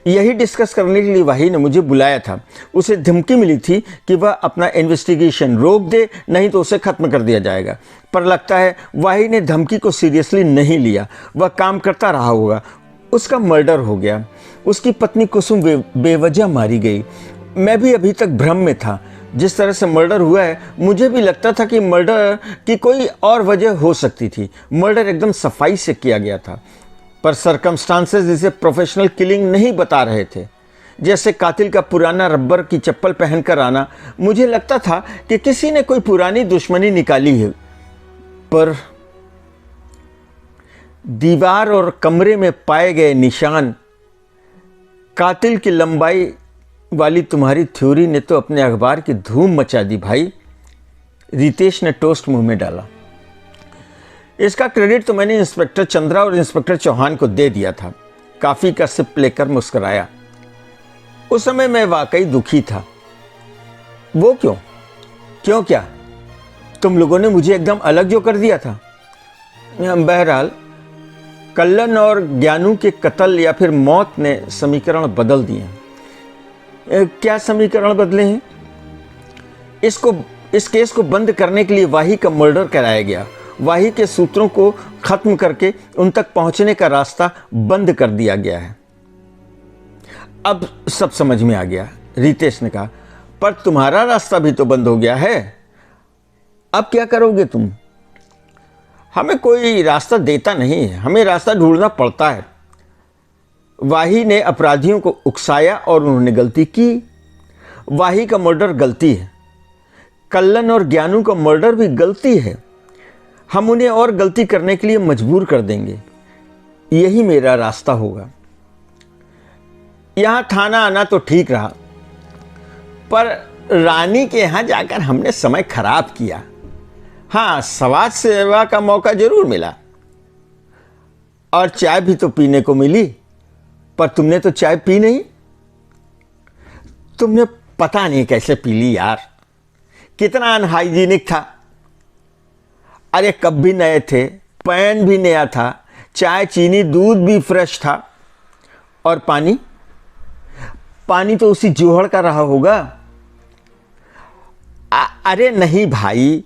यही डिस्कस करने के लिए वाही ने मुझे बुलाया था। उसे धमकी मिली थी कि वह अपना इन्वेस्टिगेशन रोक दे, नहीं तो उसे खत्म कर दिया जाएगा। पर लगता है वाही ने धमकी को सीरियसली नहीं लिया। वह काम करता रहा होगा। उसका मर्डर हो गया। उसकी पत्नी कुसुम बेवजह मारी गई। मैं भी अभी तक भ्रम में था। जिस तरह से मर्डर हुआ है मुझे भी लगता था कि मर्डर की कोई और वजह हो सकती थी। मर्डर एकदम सफाई से किया गया था, पर सर्कमस्टांसेस इसे प्रोफेशनल किलिंग नहीं बता रहे थे। जैसे कातिल का पुराना रबर की चप्पल पहनकर आना, मुझे लगता था कि किसी ने कोई पुरानी दुश्मनी निकाली है। पर दीवार और कमरे में पाए गए निशान, कातिल की लंबाई वाली तुम्हारी थ्योरी ने तो अपने अखबार की धूम मचा दी भाई। रितेश ने टोस्ट मुंह में डाला। इसका क्रेडिट तो मैंने इंस्पेक्टर चंद्रा और इंस्पेक्टर चौहान को दे दिया था। काफी का सिप लेकर मुस्कुराया। उस समय मैं वाकई दुखी था। वो क्यों? क्यों क्या? तुम लोगों ने मुझे एकदम अलग जो कर दिया था। बहरहाल कल्लन और ज्ञानू के कत्ल या फिर मौत ने समीकरण बदल दिए। क्या समीकरण बदले हैं? इस केस को बंद करने के लिए वाही का मर्डर कराया गया। वाही के सूत्रों को खत्म करके उन तक पहुंचने का रास्ता बंद कर दिया गया है। अब सब समझ में आ गया, रितेश ने कहा। पर तुम्हारा रास्ता भी तो बंद हो गया है। अब क्या करोगे तुम? हमें कोई रास्ता देता नहीं है, हमें रास्ता ढूंढना पड़ता है। वाही ने अपराधियों को उकसाया और उन्होंने गलती की। वाही का मर्डर गलती है। कल्लन और ज्ञानू का मर्डर भी गलती है। हम उन्हें और गलती करने के लिए मजबूर कर देंगे। यही मेरा रास्ता होगा। यहां थाना आना तो ठीक रहा, पर रानी के यहां जाकर हमने समय खराब किया। हाँ, समाज सेवा का मौका जरूर मिला और चाय भी तो पीने को मिली, पर तुमने तो चाय पी नहीं। तुमने पता नहीं कैसे पी ली यार। कितना अनहाइजीनिक था। अरे कप भी नए थे, पैन भी नया था, चाय चीनी दूध भी फ्रेश था। और पानी तो उसी जोहड़ का रहा होगा। अरे नहीं भाई,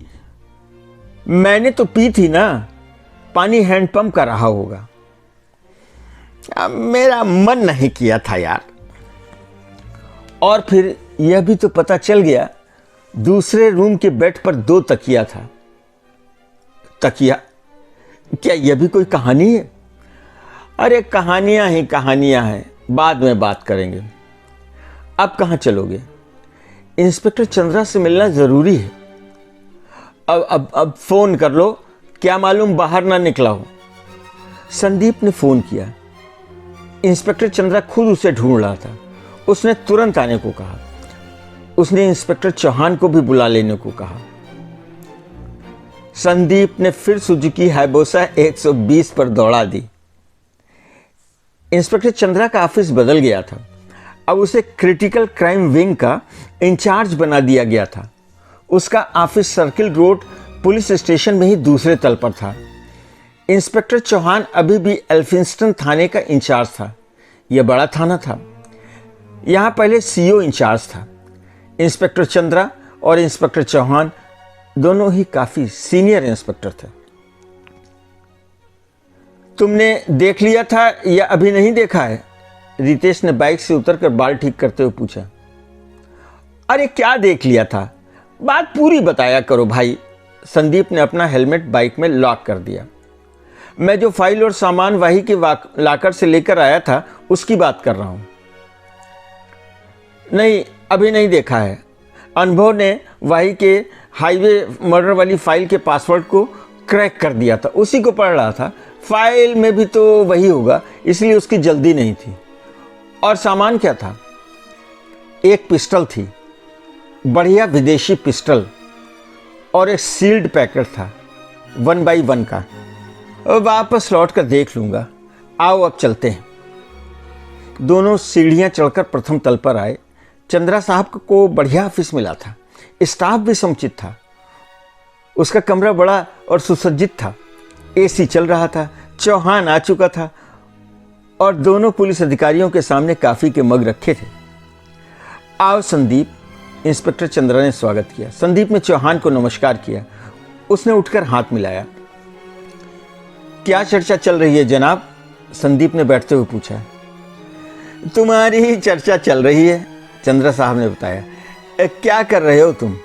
मैंने तो पी थी ना। पानी हैंडपंप का रहा होगा। मेरा मन नहीं किया था यार। और फिर यह भी तो पता चल गया, दूसरे रूम के बेड पर 2 तकिया था। तकिया? क्या यह भी कोई कहानी है? अरे कहानियां ही कहानियां हैं, बाद में बात करेंगे। अब कहां चलोगे? इंस्पेक्टर चंद्रा से मिलना जरूरी है। अब फोन कर लो, क्या मालूम बाहर ना निकला हो। संदीप ने फोन किया। इंस्पेक्टर चंद्रा खुद उसे ढूंढ रहा था। उसने तुरंत आने को कहा। उसने इंस्पेक्टर चौहान को भी बुला लेने को कहा। संदीप ने फिर सुजुकी हायबोसा 120 पर दौड़ा दी। इंस्पेक्टर चंद्रा का ऑफिस बदल गया था। अब उसे क्रिटिकल क्राइम विंग का इंचार्ज बना दिया गया था। उसका office circle road police station में ही दूसरे तल पर था। इंस्पेक्टर चौहान अभी भी एल्फिंस्टन थाने का इंचार्ज था। यह बड़ा थाना था। यहां पहले सीओ इंचार्ज था। इंस्पेक्टर चंद्रा और इंस्पेक्टर चौहान दोनों ही काफी सीनियर इंस्पेक्टर थे। तुमने देख लिया था या अभी नहीं देखा है? रितेश ने बाइक से उतरकर बाल ठीक करते हुए पूछा। अरे क्या देख लिया था, बात पूरी बताया करो भाई। संदीप ने अपना हेलमेट बाइक में लॉक कर दिया। मैं जो फाइल और सामान वाही के लाकर से लेकर आया था उसकी बात कर रहा हूं। नहीं, अभी नहीं देखा है। अनुभव ने वाही के हाईवे मर्डर वाली फाइल के पासवर्ड को क्रैक कर दिया था, उसी को पढ़ रहा था। फाइल में भी तो वही होगा, इसलिए उसकी जल्दी नहीं थी। और सामान क्या था? एक पिस्टल थी, बढ़िया विदेशी पिस्टल, और एक सील्ड पैकेट था 1x1 का। वापस लौट कर देख लूंगा, आओ अब चलते हैं। दोनों सीढ़ियां चढ़कर प्रथम तल पर आए। चंद्रा साहब को बढ़िया ऑफिस मिला था, स्टाफ भी समुचित था। उसका कमरा बड़ा और सुसज्जित था, एसी चल रहा था, चौहान आ चुका था और दोनों पुलिस अधिकारियों के सामने कॉफी के मग रखे थे। आओ संदीप, इंस्पेक्टर चंद्रा ने स्वागत किया। संदीप ने चौहान को नमस्कार किया। उसने उठकर हाथ मिलाया। क्या चर्चा चल रही है जनाब? संदीप ने बैठते हुए पूछा। तुम्हारी ही चर्चा चल रही है, चंद्रा साहब ने बताया। क्या कर रहे हो तुम?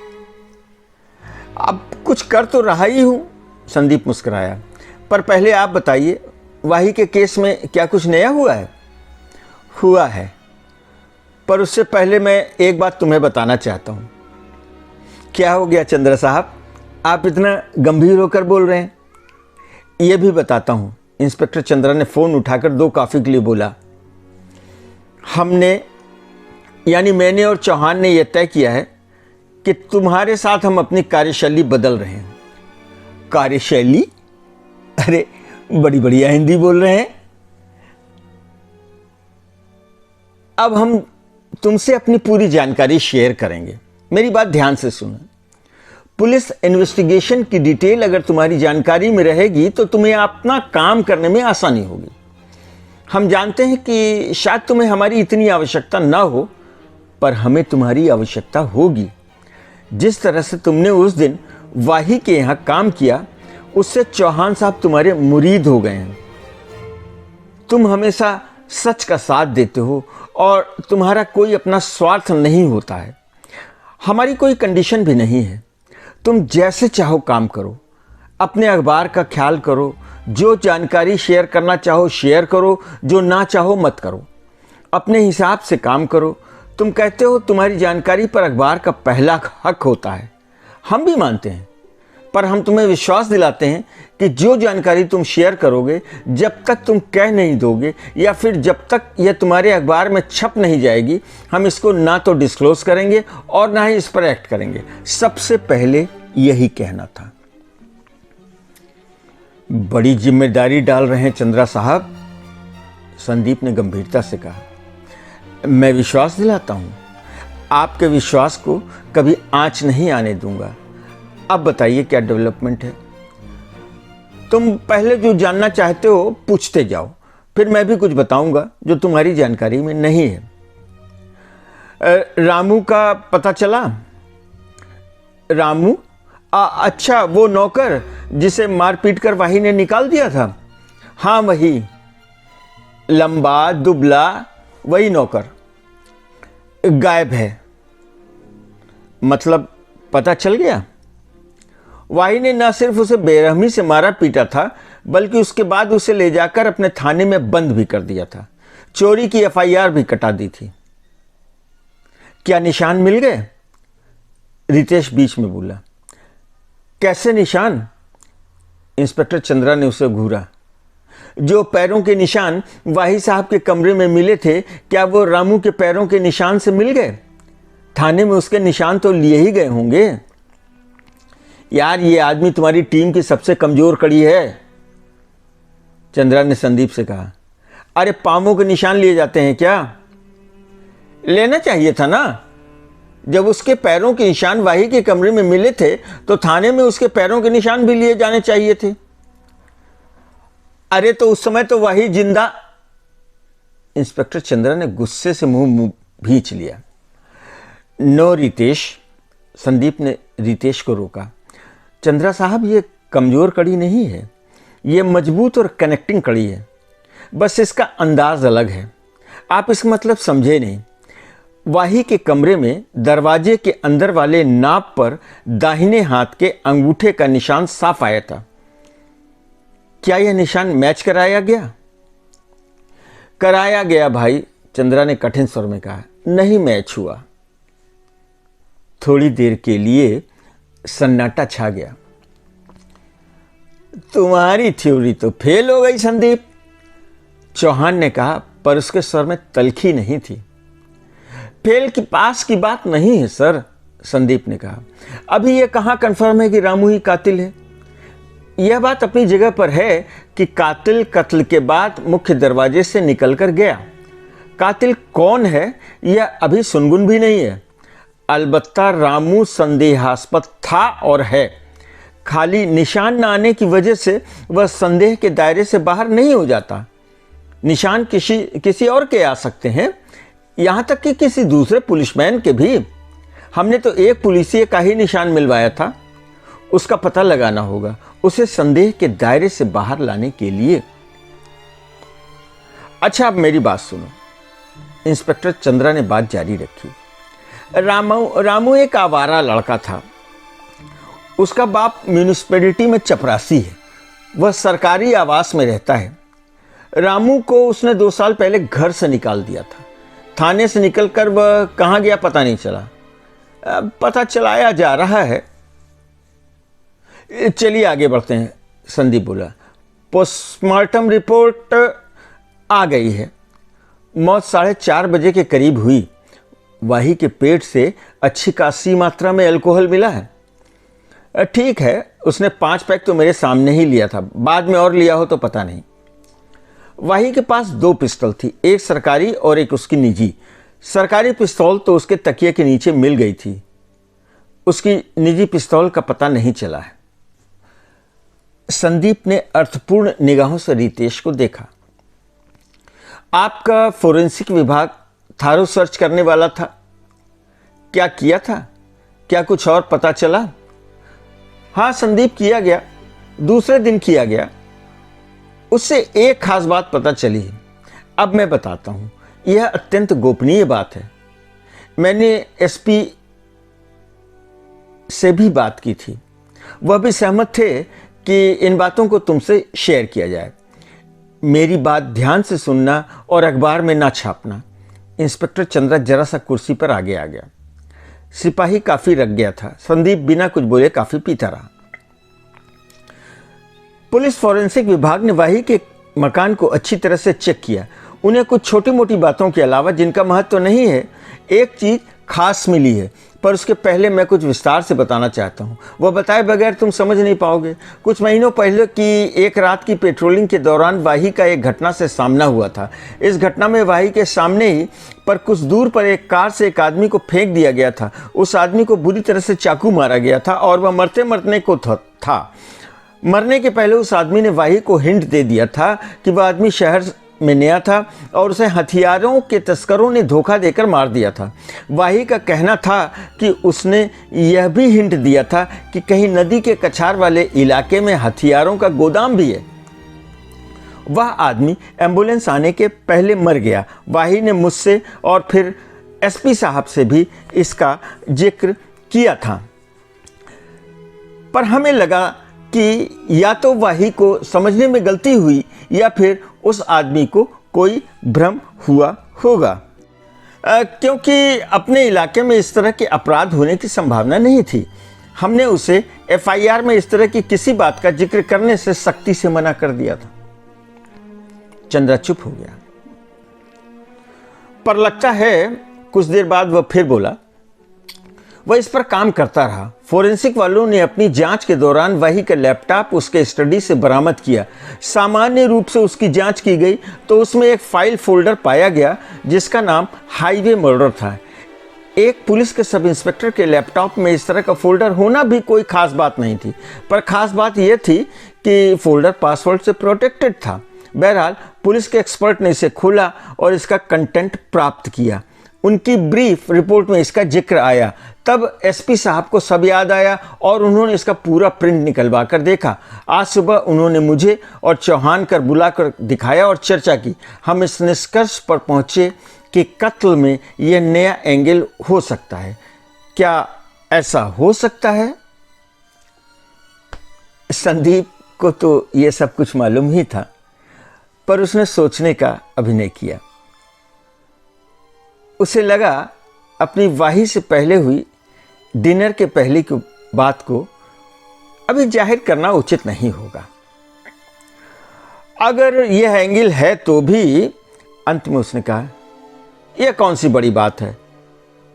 अब कुछ कर तो रहा ही हूं, संदीप मुस्कुराया। पर पहले आप बताइए, वाही के केस में क्या कुछ नया हुआ है? हुआ है, पर उससे पहले मैं एक बात तुम्हें बताना चाहता हूं। क्या हो गया चंद्रा साहब, आप इतना गंभीर होकर बोल रहे हैं? यह भी बताता हूं, इंस्पेक्टर चंद्रा ने फोन उठाकर 2 कॉफी के लिए बोला। हमने, यानी मैंने और चौहान ने यह तय किया है कि तुम्हारे साथ हम अपनी कार्यशैली बदल रहे हैं। कार्यशैली? अरे बड़ी बढ़िया हिंदी बोल रहे हैं। अब हम तुमसे अपनी पूरी जानकारी शेयर करेंगे। मेरी बात ध्यान से सुनो। पुलिस इन्वेस्टिगेशन की डिटेल अगर तुम्हारी जानकारी में रहेगी तो तुम्हें अपना काम करने में आसानी होगी। हम जानते हैं कि शायद तुम्हें हमारी इतनी आवश्यकता ना हो, पर हमें तुम्हारी आवश्यकता होगी। जिस तरह से तुमने उस दिन वाही के यहां काम किया, उससे चौहान साहब तुम्हारे मुरीद हो गए हैं। तुम हमेशा सच का साथ देते हो और तुम्हारा कोई अपना स्वार्थ नहीं होता है। हमारी कोई कंडीशन भी नहीं है। तुम जैसे चाहो काम करो, अपने अखबार का ख्याल करो, जो जानकारी शेयर करना चाहो शेयर करो, जो ना चाहो मत करो। अपने हिसाब से काम करो। तुम कहते हो तुम्हारी जानकारी पर अखबार का पहला हक होता है, हम भी मानते हैं, पर हम तुम्हें विश्वास दिलाते हैं कि जो जानकारी तुम शेयर करोगे, जब तक तुम कह नहीं दोगे या फिर जब तक यह तुम्हारे अखबार में छप नहीं जाएगी, हम इसको ना तो डिस्क्लोज करेंगे और ना ही इस पर एक्ट करेंगे। सबसे पहले यही कहना था। बड़ी जिम्मेदारी डाल रहे हैं चंद्रा साहब, संदीप ने गंभीरता से कहा। मैं विश्वास दिलाता हूं, आपके विश्वास को कभी आंच नहीं आने दूंगा। अब बताइए क्या डेवलपमेंट है? तुम पहले जो जानना चाहते हो पूछते जाओ, फिर मैं भी कुछ बताऊंगा जो तुम्हारी जानकारी में नहीं है। रामू का पता चला? रामू? अच्छा, वो नौकर जिसे मार पीट कर वाही ने निकाल दिया था? हाँ वही, लंबा दुबला वही नौकर गायब है। मतलब पता चल गया? वाही ने न सिर्फ उसे बेरहमी से मारा पीटा था, बल्कि उसके बाद उसे ले जाकर अपने थाने में बंद भी कर दिया था। चोरी की एफआईआर भी कटा दी थी। क्या निशान मिल गए? रितेश बीच में बोला। कैसे निशान? इंस्पेक्टर चंद्रा ने उसे घूरा। जो पैरों के निशान वाही साहब के कमरे में मिले थे, क्या वो रामू के पैरों के निशान से मिल गए? थाने में उसके निशान तो लिए ही गए होंगे। यार, ये आदमी तुम्हारी टीम की सबसे कमजोर कड़ी है, चंद्रा ने संदीप से कहा। अरे पांवों के निशान लिए जाते हैं क्या? लेना चाहिए था ना। जब उसके पैरों के निशान वाही के कमरे में मिले थे तो थाने में उसके पैरों के निशान भी लिए जाने चाहिए थे। अरे तो उस समय तो वाही जिंदा। इंस्पेक्टर चंद्रा ने गुस्से से मुंह भींच लिया। नो रितेश, संदीप ने रितेश को रोका। चंद्रा साहब, ये कमजोर कड़ी नहीं है, ये मजबूत और कनेक्टिंग कड़ी है। बस इसका अंदाज अलग है। आप इसका मतलब समझे नहीं। वाही के कमरे में दरवाजे के अंदर वाले नाप पर दाहिने हाथ के अंगूठे का निशान साफ आया था। क्या यह निशान मैच कराया गया? कराया गया भाई, चंद्रा ने कठिन स्वर में कहा। नहीं मैच हुआ। थोड़ी देर के लिए सन्नाटा छा गया। तुम्हारी थ्योरी तो फेल हो गई संदीप, चौहान ने कहा, पर उसके स्वर में तलखी नहीं थी। फेल की पास की बात नहीं है सर, संदीप ने कहा। अभी यह कहां कंफर्म है कि रामू ही कातिल है। यह बात अपनी जगह पर है कि कातिल कत्ल के बाद मुख्य दरवाजे से निकलकर गया। कातिल कौन है यह अभी सुनगुन भी नहीं है। अलबत्ता रामू संदेहास्पद था और है। खाली निशान न आने की वजह से वह संदेह के दायरे से बाहर नहीं हो जाता। निशान किसी और के आ सकते हैं, यहां तक कि किसी दूसरे पुलिसमैन के भी। हमने तो एक पुलिसिया का ही निशान मिलवाया था। उसका पता लगाना होगा, उसे संदेह के दायरे से बाहर लाने के लिए। अच्छा, अब मेरी बात सुनो, इंस्पेक्टर चंद्रा ने बात जारी रखी। रामू एक आवारा लड़का था। उसका बाप म्यूनिसिपैलिटी में चपरासी है। वह सरकारी आवास में रहता है। रामू को उसने 2 साल पहले घर से निकाल दिया था। थाने से निकलकर वह कहाँ गया पता नहीं चला। पता चलाया जा रहा है। चलिए आगे बढ़ते हैं, संदीप बोला। पोस्टमार्टम रिपोर्ट आ गई है। मौत 4:30 बजे के करीब हुई। वाही के पेट से अच्छी खासी मात्रा में अल्कोहल मिला है। ठीक है, उसने 5 पैक तो मेरे सामने ही लिया था, बाद में और लिया हो तो पता नहीं। वाही के पास 2 पिस्तौल थी, एक सरकारी और एक उसकी निजी। सरकारी पिस्तौल तो उसके तकिए के नीचे मिल गई थी। उसकी निजी पिस्तौल का पता नहीं चला है। संदीप ने अर्थपूर्ण निगाहों से रितेश को देखा। आपका फोरेंसिक विभाग थारो सर्च करने वाला था, क्या किया था? क्या कुछ और पता चला? हाँ संदीप, किया गया। दूसरे दिन किया गया। उससे एक खास बात पता चली है। अब मैं बताता हूं। यह अत्यंत गोपनीय बात है। मैंने एसपी से भी बात की थी। वह भी सहमत थे कि इन बातों को तुमसे शेयर किया जाए। मेरी बात ध्यान से सुनना और अखबार में ना छापना। इंस्पेक्टर चंद्रा जरा सा कुर्सी पर आगे आ गया। सिपाही काफी रख गया था। संदीप बिना कुछ बोले काफी पीता रहा। पुलिस फॉरेंसिक विभाग ने वाही के मकान को अच्छी तरह से चेक किया। उन्हें कुछ छोटी मोटी बातों के अलावा, जिनका महत्व नहीं है, एक चीज खास मिली है। पर उसके पहले मैं कुछ विस्तार से बताना चाहता हूँ। वह बताए बगैर तुम समझ नहीं पाओगे। कुछ महीनों पहले की एक रात की पेट्रोलिंग के दौरान वाही का एक घटना से सामना हुआ था। इस घटना में वाही के सामने ही पर कुछ दूर पर एक कार से एक आदमी को फेंक दिया गया था। उस आदमी को बुरी तरह से चाकू मारा गया था और वह मरने को था। मरने के पहले उस आदमी ने वाही को हिंट दे दिया था कि वह आदमी शहर में नया था और उसे हथियारों के तस्करों ने धोखा देकर मार दिया था। वाही का कहना था कि उसने यह भी हिंट दिया था कि कहीं नदी के कछार वाले इलाके में हथियारों का गोदाम भी है। वह आदमी एम्बुलेंस आने के पहले मर गया। वाही ने मुझसे और फिर एसपी साहब से भी इसका जिक्र किया था। पर हमें लगा कि या तो वाही को समझने में गलती हुई या फिर उस आदमी को कोई भ्रम हुआ होगा, क्योंकि अपने इलाके में इस तरह के अपराध होने की संभावना नहीं थी। हमने उसे एफआईआर में इस तरह की किसी बात का जिक्र करने से सख्ती से मना कर दिया था। चंद्रा चुप हो गया। पर लगता है कुछ देर बाद वह फिर बोला। वह इस पर काम करता रहा। फोरेंसिक वालों ने अपनी जांच के दौरान वाही का लैपटॉप उसके स्टडी से बरामद किया। सामान्य रूप से उसकी जांच की गई तो उसमें एक फाइल फोल्डर पाया गया जिसका नाम हाईवे मर्डर था। एक पुलिस के सब इंस्पेक्टर के लैपटॉप में इस तरह का फोल्डर होना भी कोई खास बात नहीं थी, पर खास बात यह थी कि फोल्डर पासवर्ड से प्रोटेक्टेड था। बहरहाल पुलिस के एक्सपर्ट ने इसे खोला और इसका कंटेंट प्राप्त किया। उनकी ब्रीफ रिपोर्ट में इसका जिक्र आया। तब एसपी साहब को सब याद आया और उन्होंने इसका पूरा प्रिंट निकलवा कर देखा। आज सुबह उन्होंने मुझे और चौहान कर बुलाकर दिखाया और चर्चा की। हम इस निष्कर्ष पर पहुंचे कि कत्ल में यह नया एंगल हो सकता है। क्या ऐसा हो सकता है? संदीप को तो यह सब कुछ मालूम ही था, पर उसने सोचने का अभिनय किया। उसे लगा अपनी वाही से पहले हुई डिनर के पहले की बात को अभी जाहिर करना उचित नहीं होगा। अगर यह एंगल है तो भी, अंत में उसने कहा, यह कौन सी बड़ी बात है।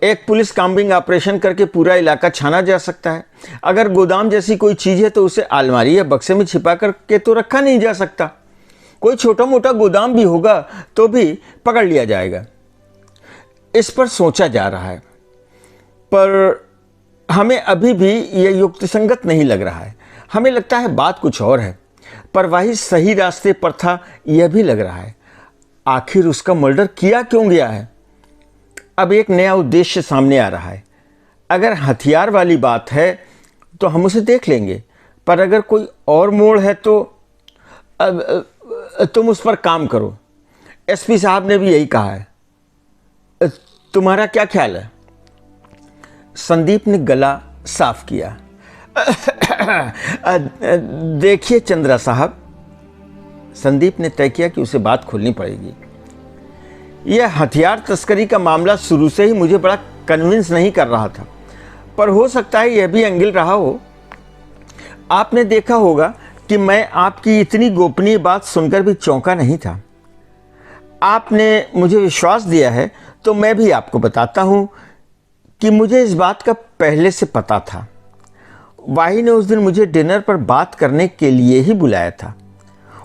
एक पुलिस कॉम्बिंग ऑपरेशन करके पूरा इलाका छाना जा सकता है। अगर गोदाम जैसी कोई चीज है तो उसे अलमारी या बक्से में छिपा करके तो रखा नहीं जा सकता। कोई छोटा मोटा गोदाम भी होगा तो भी पकड़ लिया जाएगा। इस पर सोचा जा रहा है, पर हमें अभी भी यह युक्तिसंगत नहीं लग रहा है। हमें लगता है बात कुछ और है, पर वही सही रास्ते पर था यह भी लग रहा है। आखिर उसका मर्डर किया क्यों गया है? अब एक नया उद्देश्य सामने आ रहा है। अगर हथियार वाली बात है तो हम उसे देख लेंगे, पर अगर कोई और मोड़ है तो तुम उस पर काम करो। एसपी साहब ने भी यही कहा है। तुम्हारा क्या ख्याल है? संदीप ने गला साफ किया। देखिए चंद्रा साहब, संदीप ने तय किया कि उसे बात खोलनी पड़ेगी। यह हथियार तस्करी का मामला शुरू से ही मुझे बड़ा कन्विंस नहीं कर रहा था, पर हो सकता है यह भी एंगल रहा हो। आपने देखा होगा कि मैं आपकी इतनी गोपनीय बात सुनकर भी चौंका नहीं था। आपने मुझे विश्वास दिया है तो मैं भी आपको बताता हूं कि मुझे इस बात का पहले से पता था। वाही ने उस दिन मुझे डिनर पर बात करने के लिए ही बुलाया था।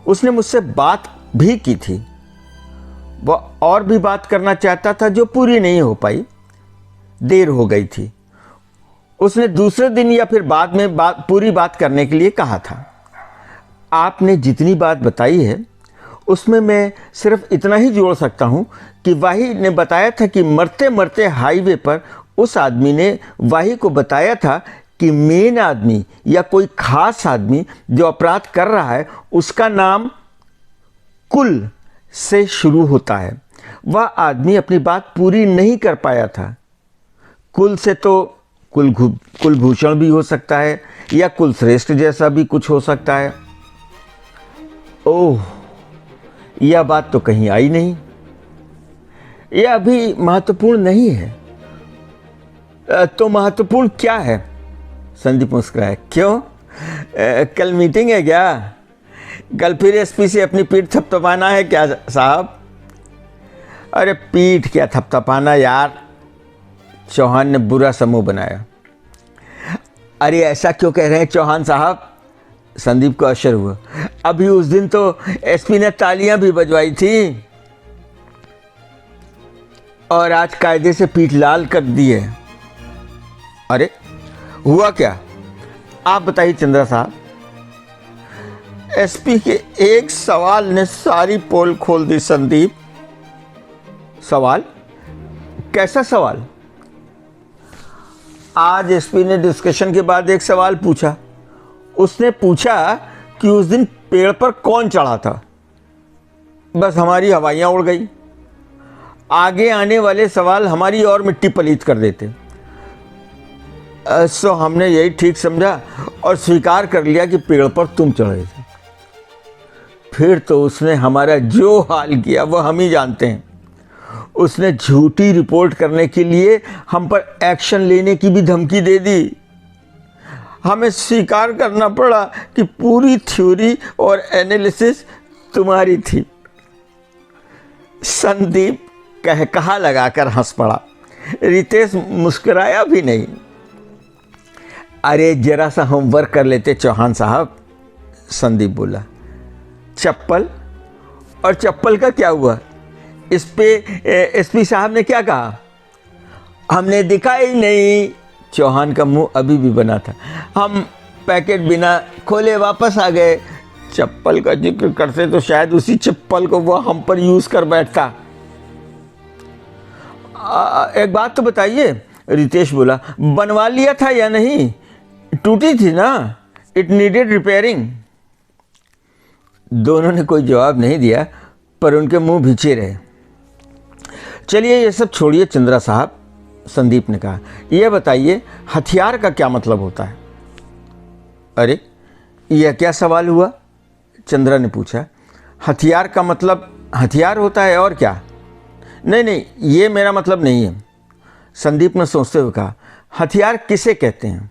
उसने मुझसे बात भी की थी। वह और भी बात करना चाहता था जो पूरी नहीं हो पाई, देर हो गई थी। उसने दूसरे दिन या फिर बाद में पूरी बात करने के लिए कहा था। आपने जितनी बात बताई है उसमें मैं सिर्फ इतना ही जोड़ सकता हूं कि वाही ने बताया था कि मरते मरते हाईवे पर उस आदमी ने वाही को बताया था कि मेन आदमी या कोई खास आदमी जो अपराध कर रहा है उसका नाम कुल से शुरू होता है। वह आदमी अपनी बात पूरी नहीं कर पाया था। कुल से तो कुलभूषण भी हो सकता है या कुलश्रेष्ठ जैसा भी कुछ हो सकता है। ओह, यह बात तो कहीं आई नहीं। यह अभी महत्वपूर्ण नहीं है। तो महत्वपूर्ण क्या है? संदीप मुस्कुराया। क्यों, कल मीटिंग है क्या? कल फिर एसपी से अपनी पीठ थपथपाना है क्या साहब? अरे पीठ क्या थपथपाना यार, चौहान ने बुरा समूह बनाया। अरे ऐसा क्यों कह रहे हैं चौहान साहब? संदीप को आश्चर्य हुआ। अभी उस दिन तो एसपी ने तालियां भी बजवाई थी और आज कायदे से पीठ लाल कर दी है। अरे हुआ क्या, आप बताइए चंद्रा साहब। एसपी के एक सवाल ने सारी पोल खोल दी संदीप। सवाल? कैसा सवाल? आज एसपी ने डिस्कशन के बाद एक सवाल पूछा। उसने पूछा कि उस दिन पेड़ पर कौन चढ़ा था। बस हमारी हवाइयां उड़ गई। आगे आने वाले सवाल हमारी और मिट्टी पलीत कर देते। सो हमने यही ठीक समझा और स्वीकार कर लिया कि पेड़ पर तुम चढ़े थे। फिर तो उसने हमारा जो हाल किया वह हम ही जानते हैं। उसने झूठी रिपोर्ट करने के लिए हम पर एक्शन लेने की भी धमकी दे दी। हमें स्वीकार करना पड़ा कि पूरी थ्योरी और एनालिसिस तुम्हारी थी। संदीप कहकहा लगाकर हंस पड़ा। रितेश मुस्कुराया भी नहीं। अरे जरा सा होमवर्क कर लेते चौहान साहब, संदीप बोला। चप्पल? और चप्पल का क्या हुआ? इस पे एसपी साहब ने क्या कहा? हमने देखा ही नहीं। चौहान का मुंह अभी भी बना था। हम पैकेट बिना खोले वापस आ गए। चप्पल का जिक्र करते तो शायद उसी चप्पल को वो हम पर यूज कर बैठता। एक बात तो बताइए, रितेश बोला, बनवा लिया था या नहीं? टूटी थी ना, इट नीडेड रिपेयरिंग। दोनों ने कोई जवाब नहीं दिया, पर उनके मुंह भिचे रहे। चलिए ये सब छोड़िए चंद्रा साहब, संदीप ने कहा, यह बताइए हथियार का क्या मतलब होता है? अरे यह क्या सवाल हुआ? चंद्रा ने पूछा। हथियार का मतलब हथियार होता है और क्या? नहीं, ये मेरा मतलब नहीं है, संदीप ने सोचते हुए कहा। हथियार किसे कहते हैं?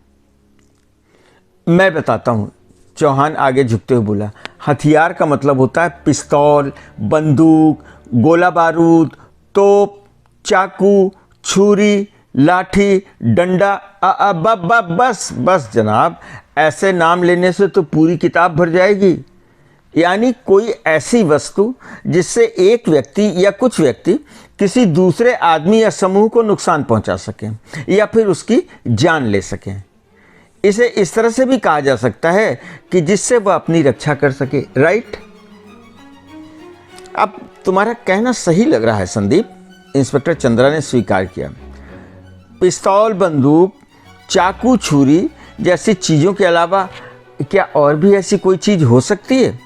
मैं बताता हूँ, चौहान आगे झुकते हुए बोला। हथियार का मतलब होता है पिस्तौल, बंदूक, गोला बारूद, तोप, चाकू, छुरी, लाठी, डंडा। बस जनाब, ऐसे नाम लेने से तो पूरी किताब भर जाएगी। यानी कोई ऐसी वस्तु जिससे एक व्यक्ति या कुछ व्यक्ति किसी दूसरे आदमी या समूह को नुकसान पहुंचा सकें या फिर उसकी जान ले सकें। इसे इस तरह से भी कहा जा सकता है कि जिससे वह अपनी रक्षा कर सके। राइट? अब तुम्हारा कहना सही लग रहा है संदीप, इंस्पेक्टर चंद्रा ने स्वीकार किया। पिस्तौल, बंदूक, चाकू, छुरी जैसी चीजों के अलावा क्या और भी ऐसी कोई चीज हो सकती है?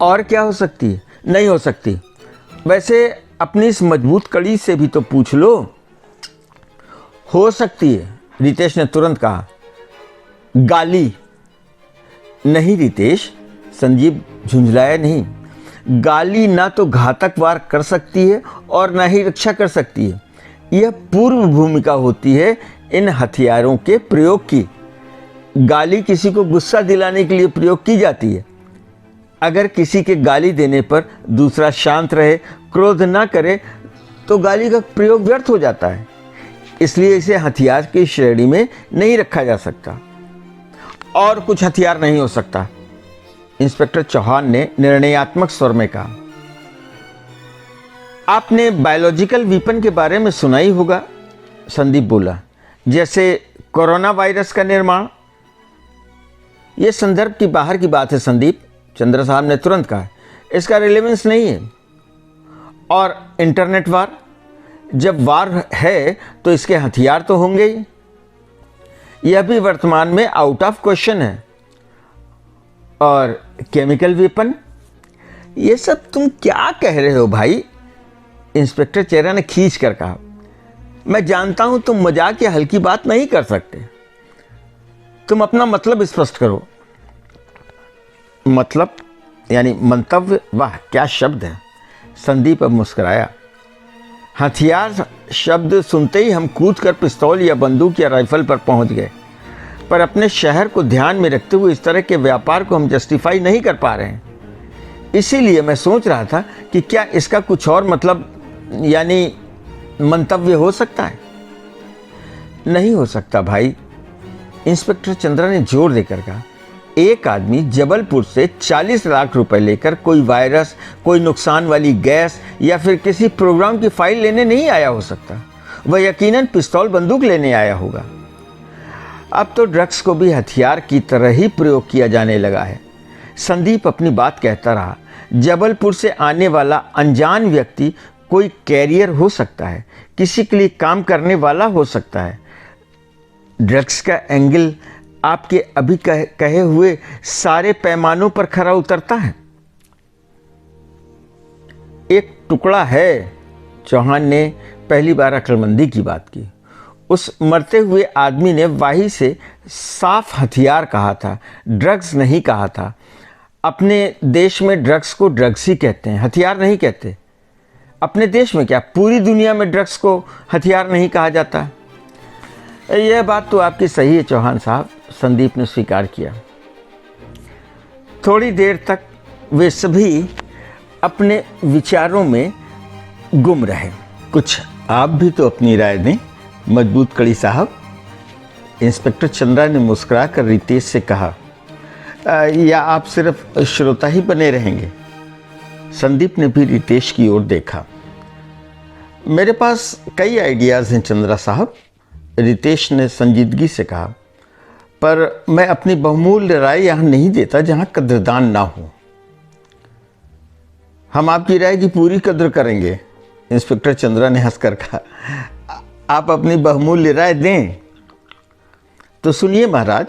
और क्या हो सकती है? नहीं हो सकती। वैसे अपनी इस मजबूत कड़ी से भी तो पूछ लो। हो सकती है, रितेश ने तुरंत कहा। गाली? नहीं रितेश, संजीव झुंझलाया नहीं। गाली ना तो घातक वार कर सकती है और ना ही रक्षा कर सकती है। यह पूर्व भूमिका होती है इन हथियारों के प्रयोग की। गाली किसी को गुस्सा दिलाने के लिए प्रयोग की जाती है। अगर किसी के गाली देने पर दूसरा शांत रहे, क्रोध ना करे, तो गाली का प्रयोग व्यर्थ हो जाता है। इसलिए इसे हथियार की श्रेणी में नहीं रखा जा सकता। और कुछ हथियार नहीं हो सकता, इंस्पेक्टर चौहान ने निर्णयात्मक स्वर में कहा। आपने बायोलॉजिकल वीपन के बारे में सुना ही होगा, संदीप बोला, जैसे कोरोना वायरस का निर्माण। यह संदर्भ की बाहर की बात है संदीप, चंद्र साहब ने तुरंत कहा। इसका रिलेवेंस नहीं है। और इंटरनेट वार? जब वार है तो इसके हथियार तो होंगे ही। यह भी वर्तमान में आउट ऑफ क्वेश्चन है। और केमिकल वेपन? ये सब तुम क्या कह रहे हो भाई? इंस्पेक्टर चेहरा ने खींच कर कहा। मैं जानता हूं तुम मजाक या हल्की बात नहीं कर सकते। तुम अपना मतलब स्पष्ट करो। मतलब यानी मंतव्य? वाह क्या शब्द है। संदीप अब मुस्कुराया। हथियार शब्द सुनते ही हम कूद कर पिस्तौल या बंदूक या राइफल पर पहुंच गए, पर अपने शहर को ध्यान में रखते हुए इस तरह के व्यापार को हम जस्टिफाई नहीं कर पा रहे हैं। इसीलिए मैं सोच रहा था कि क्या इसका कुछ और मतलब यानी मंतव्य हो सकता है? नहीं हो सकता भाई, इंस्पेक्टर चंद्रा ने जोर देकर कहा। एक आदमी जबलपुर से 40 लाख रुपए लेकर कोई वायरस, कोई नुकसान वाली गैस या फिर किसी प्रोग्राम की फाइल लेने नहीं आया हो सकता। वह यकीनन पिस्तौल बंदूक लेने आया होगा। अब तो ड्रग्स को भी हथियार की तरह ही प्रयोग किया जाने लगा है। संदीप अपनी बात कहता रहा। जबलपुर से आने वाला अनजान व्यक्ति कोई कैरियर हो सकता है, किसी के लिए काम करने वाला हो सकता है। ड्रग्स का एंगल आपके अभी कहे हुए सारे पैमानों पर खरा उतरता है। एक टुकड़ा है, चौहान ने पहली बार अक्लमंदी की बात की। उस मरते हुए आदमी ने वाही से साफ हथियार कहा था, ड्रग्स नहीं कहा था। अपने देश में ड्रग्स को ड्रग्स ही कहते हैं, हथियार नहीं कहते। अपने देश में क्या, पूरी दुनिया में ड्रग्स को हथियार नहीं कहा जाता। यह बात तो आपकी सही है चौहान साहब, संदीप ने स्वीकार किया। थोड़ी देर तक वे सभी अपने विचारों में गुम रहे। कुछ आप भी तो अपनी राय दें मजबूत कड़ी साहब, इंस्पेक्टर चंद्रा ने मुस्कुराकर रितेश से कहा। या आप सिर्फ श्रोता ही बने रहेंगे? संदीप ने भी रितेश की ओर देखा। मेरे पास कई आइडियाज़ हैं चंद्रा साहब, रितेश ने संजीदगी से कहा, पर मैं अपनी बहुमूल्य राय यहाँ नहीं देता जहाँ कद्रदान ना हो। हम आपकी राय की पूरी कद्र करेंगे, इंस्पेक्टर चंद्रा ने हंसकर कहा। आप अपनी बहुमूल्य राय दें तो सुनिए महाराज,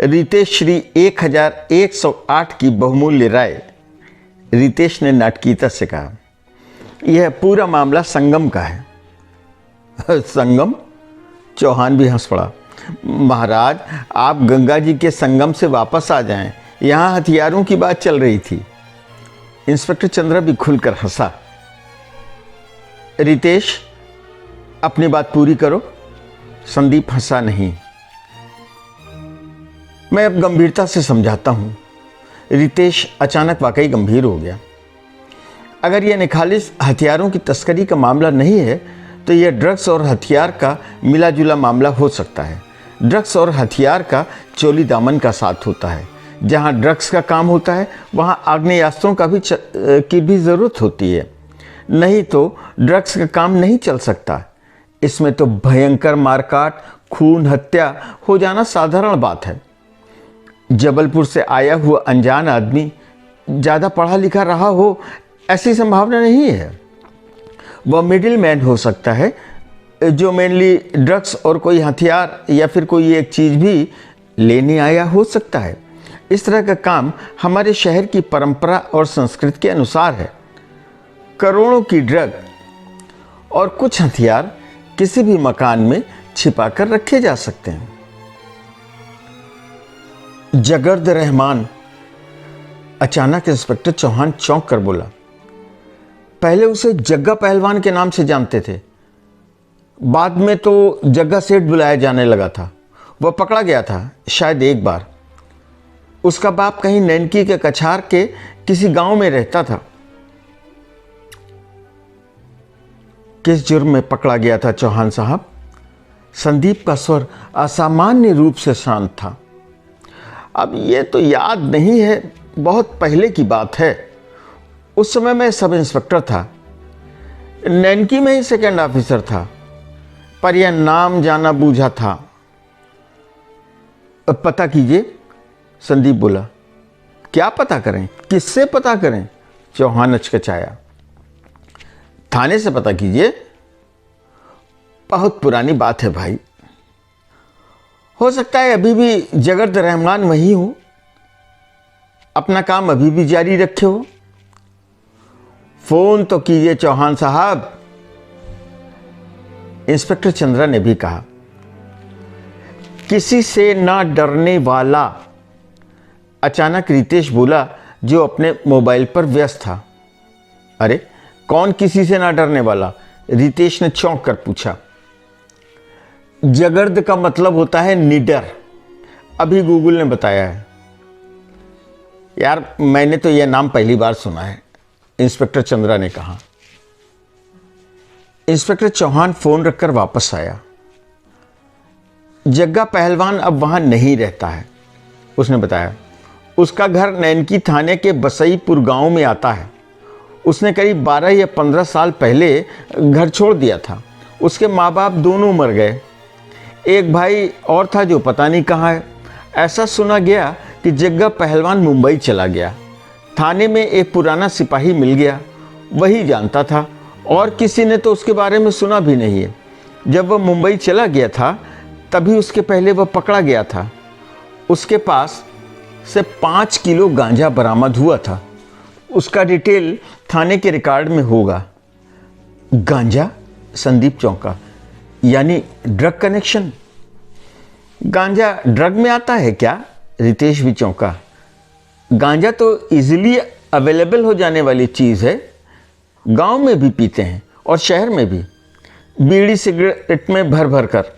रितेश श्री 1108 की बहुमूल्य राय, रितेश ने नाटकीयता से कहा। यह पूरा मामला संगम का है। संगम? चौहान भी हंस पड़ा। महाराज, आप गंगा जी के संगम से वापस आ जाएं, यहाँ हथियारों की बात चल रही थी। इंस्पेक्टर चंद्रा भी खुलकर हंसा। रितेश, अपनी बात पूरी करो। संदीप हंसा नहीं। मैं अब गंभीरता से समझाता हूं। रितेश अचानक वाकई गंभीर हो गया। अगर यह निखालिस हथियारों की तस्करी का मामला नहीं है तो यह ड्रग्स और हथियार का मिला जुला मामला हो सकता है। ड्रग्स और हथियार का चोली दामन का साथ होता है। जहां ड्रग्स का काम होता है वहां आग्नेयास्त्रों की भी ज़रूरत होती है, नहीं तो ड्रग्स का काम नहीं चल सकता। इसमें तो भयंकर मारकाट, खून, हत्या हो जाना साधारण बात है। जबलपुर से आया हुआ अनजान आदमी ज़्यादा पढ़ा लिखा रहा हो ऐसी संभावना नहीं है। वह मिडिल मैन हो सकता है जो मेनली ड्रग्स और कोई हथियार या फिर कोई एक चीज़ भी लेने आया हो सकता है। इस तरह का काम हमारे शहर की परंपरा और संस्कृति के अनुसार है। करोड़ों की ड्रग और कुछ हथियार किसी भी मकान में छिपाकर रखे जा सकते हैं। जगर्द रहमान, अचानक इंस्पेक्टर चौहान चौंक कर बोला। पहले उसे जग्गा पहलवान के नाम से जानते थे, बाद में तो जग्गा सेठ बुलाया जाने लगा था। वह पकड़ा गया था शायद एक बार। उसका बाप कहीं नैनकी के कछार के किसी गांव में रहता था। किस जुर्म में पकड़ा गया था चौहान साहब? संदीप का स्वर असामान्य रूप से शांत था। अब ये तो याद नहीं है, बहुत पहले की बात है। उस समय मैं सब इंस्पेक्टर था, नैनकी में ही सेकंड ऑफिसर था, पर यह नाम जाना बूझा था। अब पता कीजिए, संदीप बोला। क्या पता करें? किससे पता करें? चौहान अचकचाया। थाने से पता कीजिए। बहुत पुरानी बात है भाई। हो सकता है अभी भी जगर्द रहमान वही हो, अपना काम अभी भी जारी रखे हो। फोन तो कीजिए चौहान साहब। इंस्पेक्टर चंद्रा ने भी कहा। किसी से ना डरने वाला, अचानक रितेश बोला, जो अपने मोबाइल पर व्यस्त था। अरे कौन किसी से ना डरने वाला? रितेश ने चौंक कर पूछा। जगर्द का मतलब होता है निडर, अभी गूगल ने बताया है। यार मैंने तो यह नाम पहली बार सुना है, इंस्पेक्टर चंद्रा ने कहा। इंस्पेक्टर चौहान फोन रखकर वापस आया। जग्गा पहलवान अब वहां नहीं रहता है, उसने बताया। उसका घर नैनकी थाने के बसईपुर गांव में आता है। उसने करीब 12 या 15 साल पहले घर छोड़ दिया था। उसके माँ बाप दोनों मर गए। एक भाई और था जो पता नहीं कहाँ है। ऐसा सुना गया कि जग्गा पहलवान मुंबई चला गया। थाने में एक पुराना सिपाही मिल गया, वही जानता था, और किसी ने तो उसके बारे में सुना भी नहीं है। जब वह मुंबई चला गया था तभी उसके पहले वह पकड़ा गया था। उसके पास से 5 किलो गांजा बरामद हुआ था। उसका डिटेल थाने के रिकॉर्ड में होगा। गांजा? संदीप चौंका। यानी ड्रग कनेक्शन? गांजा ड्रग में आता है क्या? रितेश भी चौंका। गांजा तो इजीली अवेलेबल हो जाने वाली चीज़ है। गांव में भी पीते हैं और शहर में भी, बीड़ी सिगरेट में भर भर कर।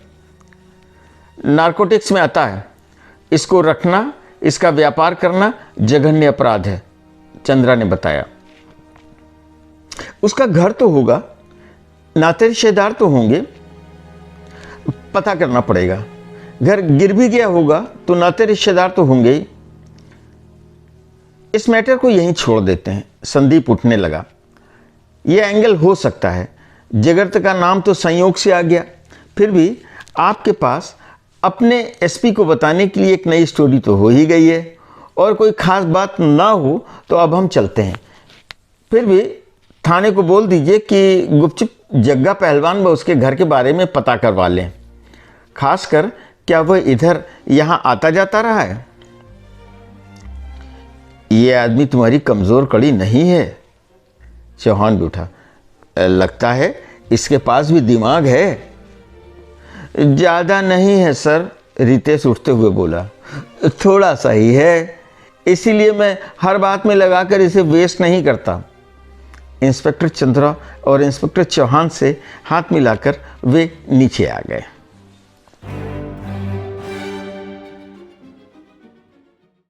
नारकोटिक्स में आता है। इसको रखना, इसका व्यापार करना जघन्य अपराध है, चंद्रा ने बताया। उसका घर तो होगा, नाते रिश्तेदार तो होंगे, पता करना पड़ेगा। घर गिर भी गया होगा तो नाते रिश्तेदार तो होंगे ही। इस मैटर को यहीं छोड़ देते हैं। संदीप उठने लगा। यह एंगल हो सकता है। जगर्द का नाम तो संयोग से आ गया, फिर भी आपके पास अपने एसपी को बताने के लिए एक नई स्टोरी तो हो ही गई है, और कोई खास बात ना हो तो अब हम चलते हैं। फिर भी थाने को बोल दीजिए कि गुपचुप जग्गा पहलवान व उसके घर के बारे में पता करवा लें। खासकर क्या वह इधर यहाँ आता जाता रहा है? ये आदमी तुम्हारी कमज़ोर कड़ी नहीं है, चौहान भी उठा। लगता है इसके पास भी दिमाग है। ज़्यादा नहीं है सर, रितेश उठते हुए बोला। थोड़ा सा ही है, इसीलिए मैं हर बात में लगाकर इसे वेस्ट नहीं करता। इंस्पेक्टर चंद्रा और इंस्पेक्टर चौहान से हाथ मिलाकर वे नीचे आ गए।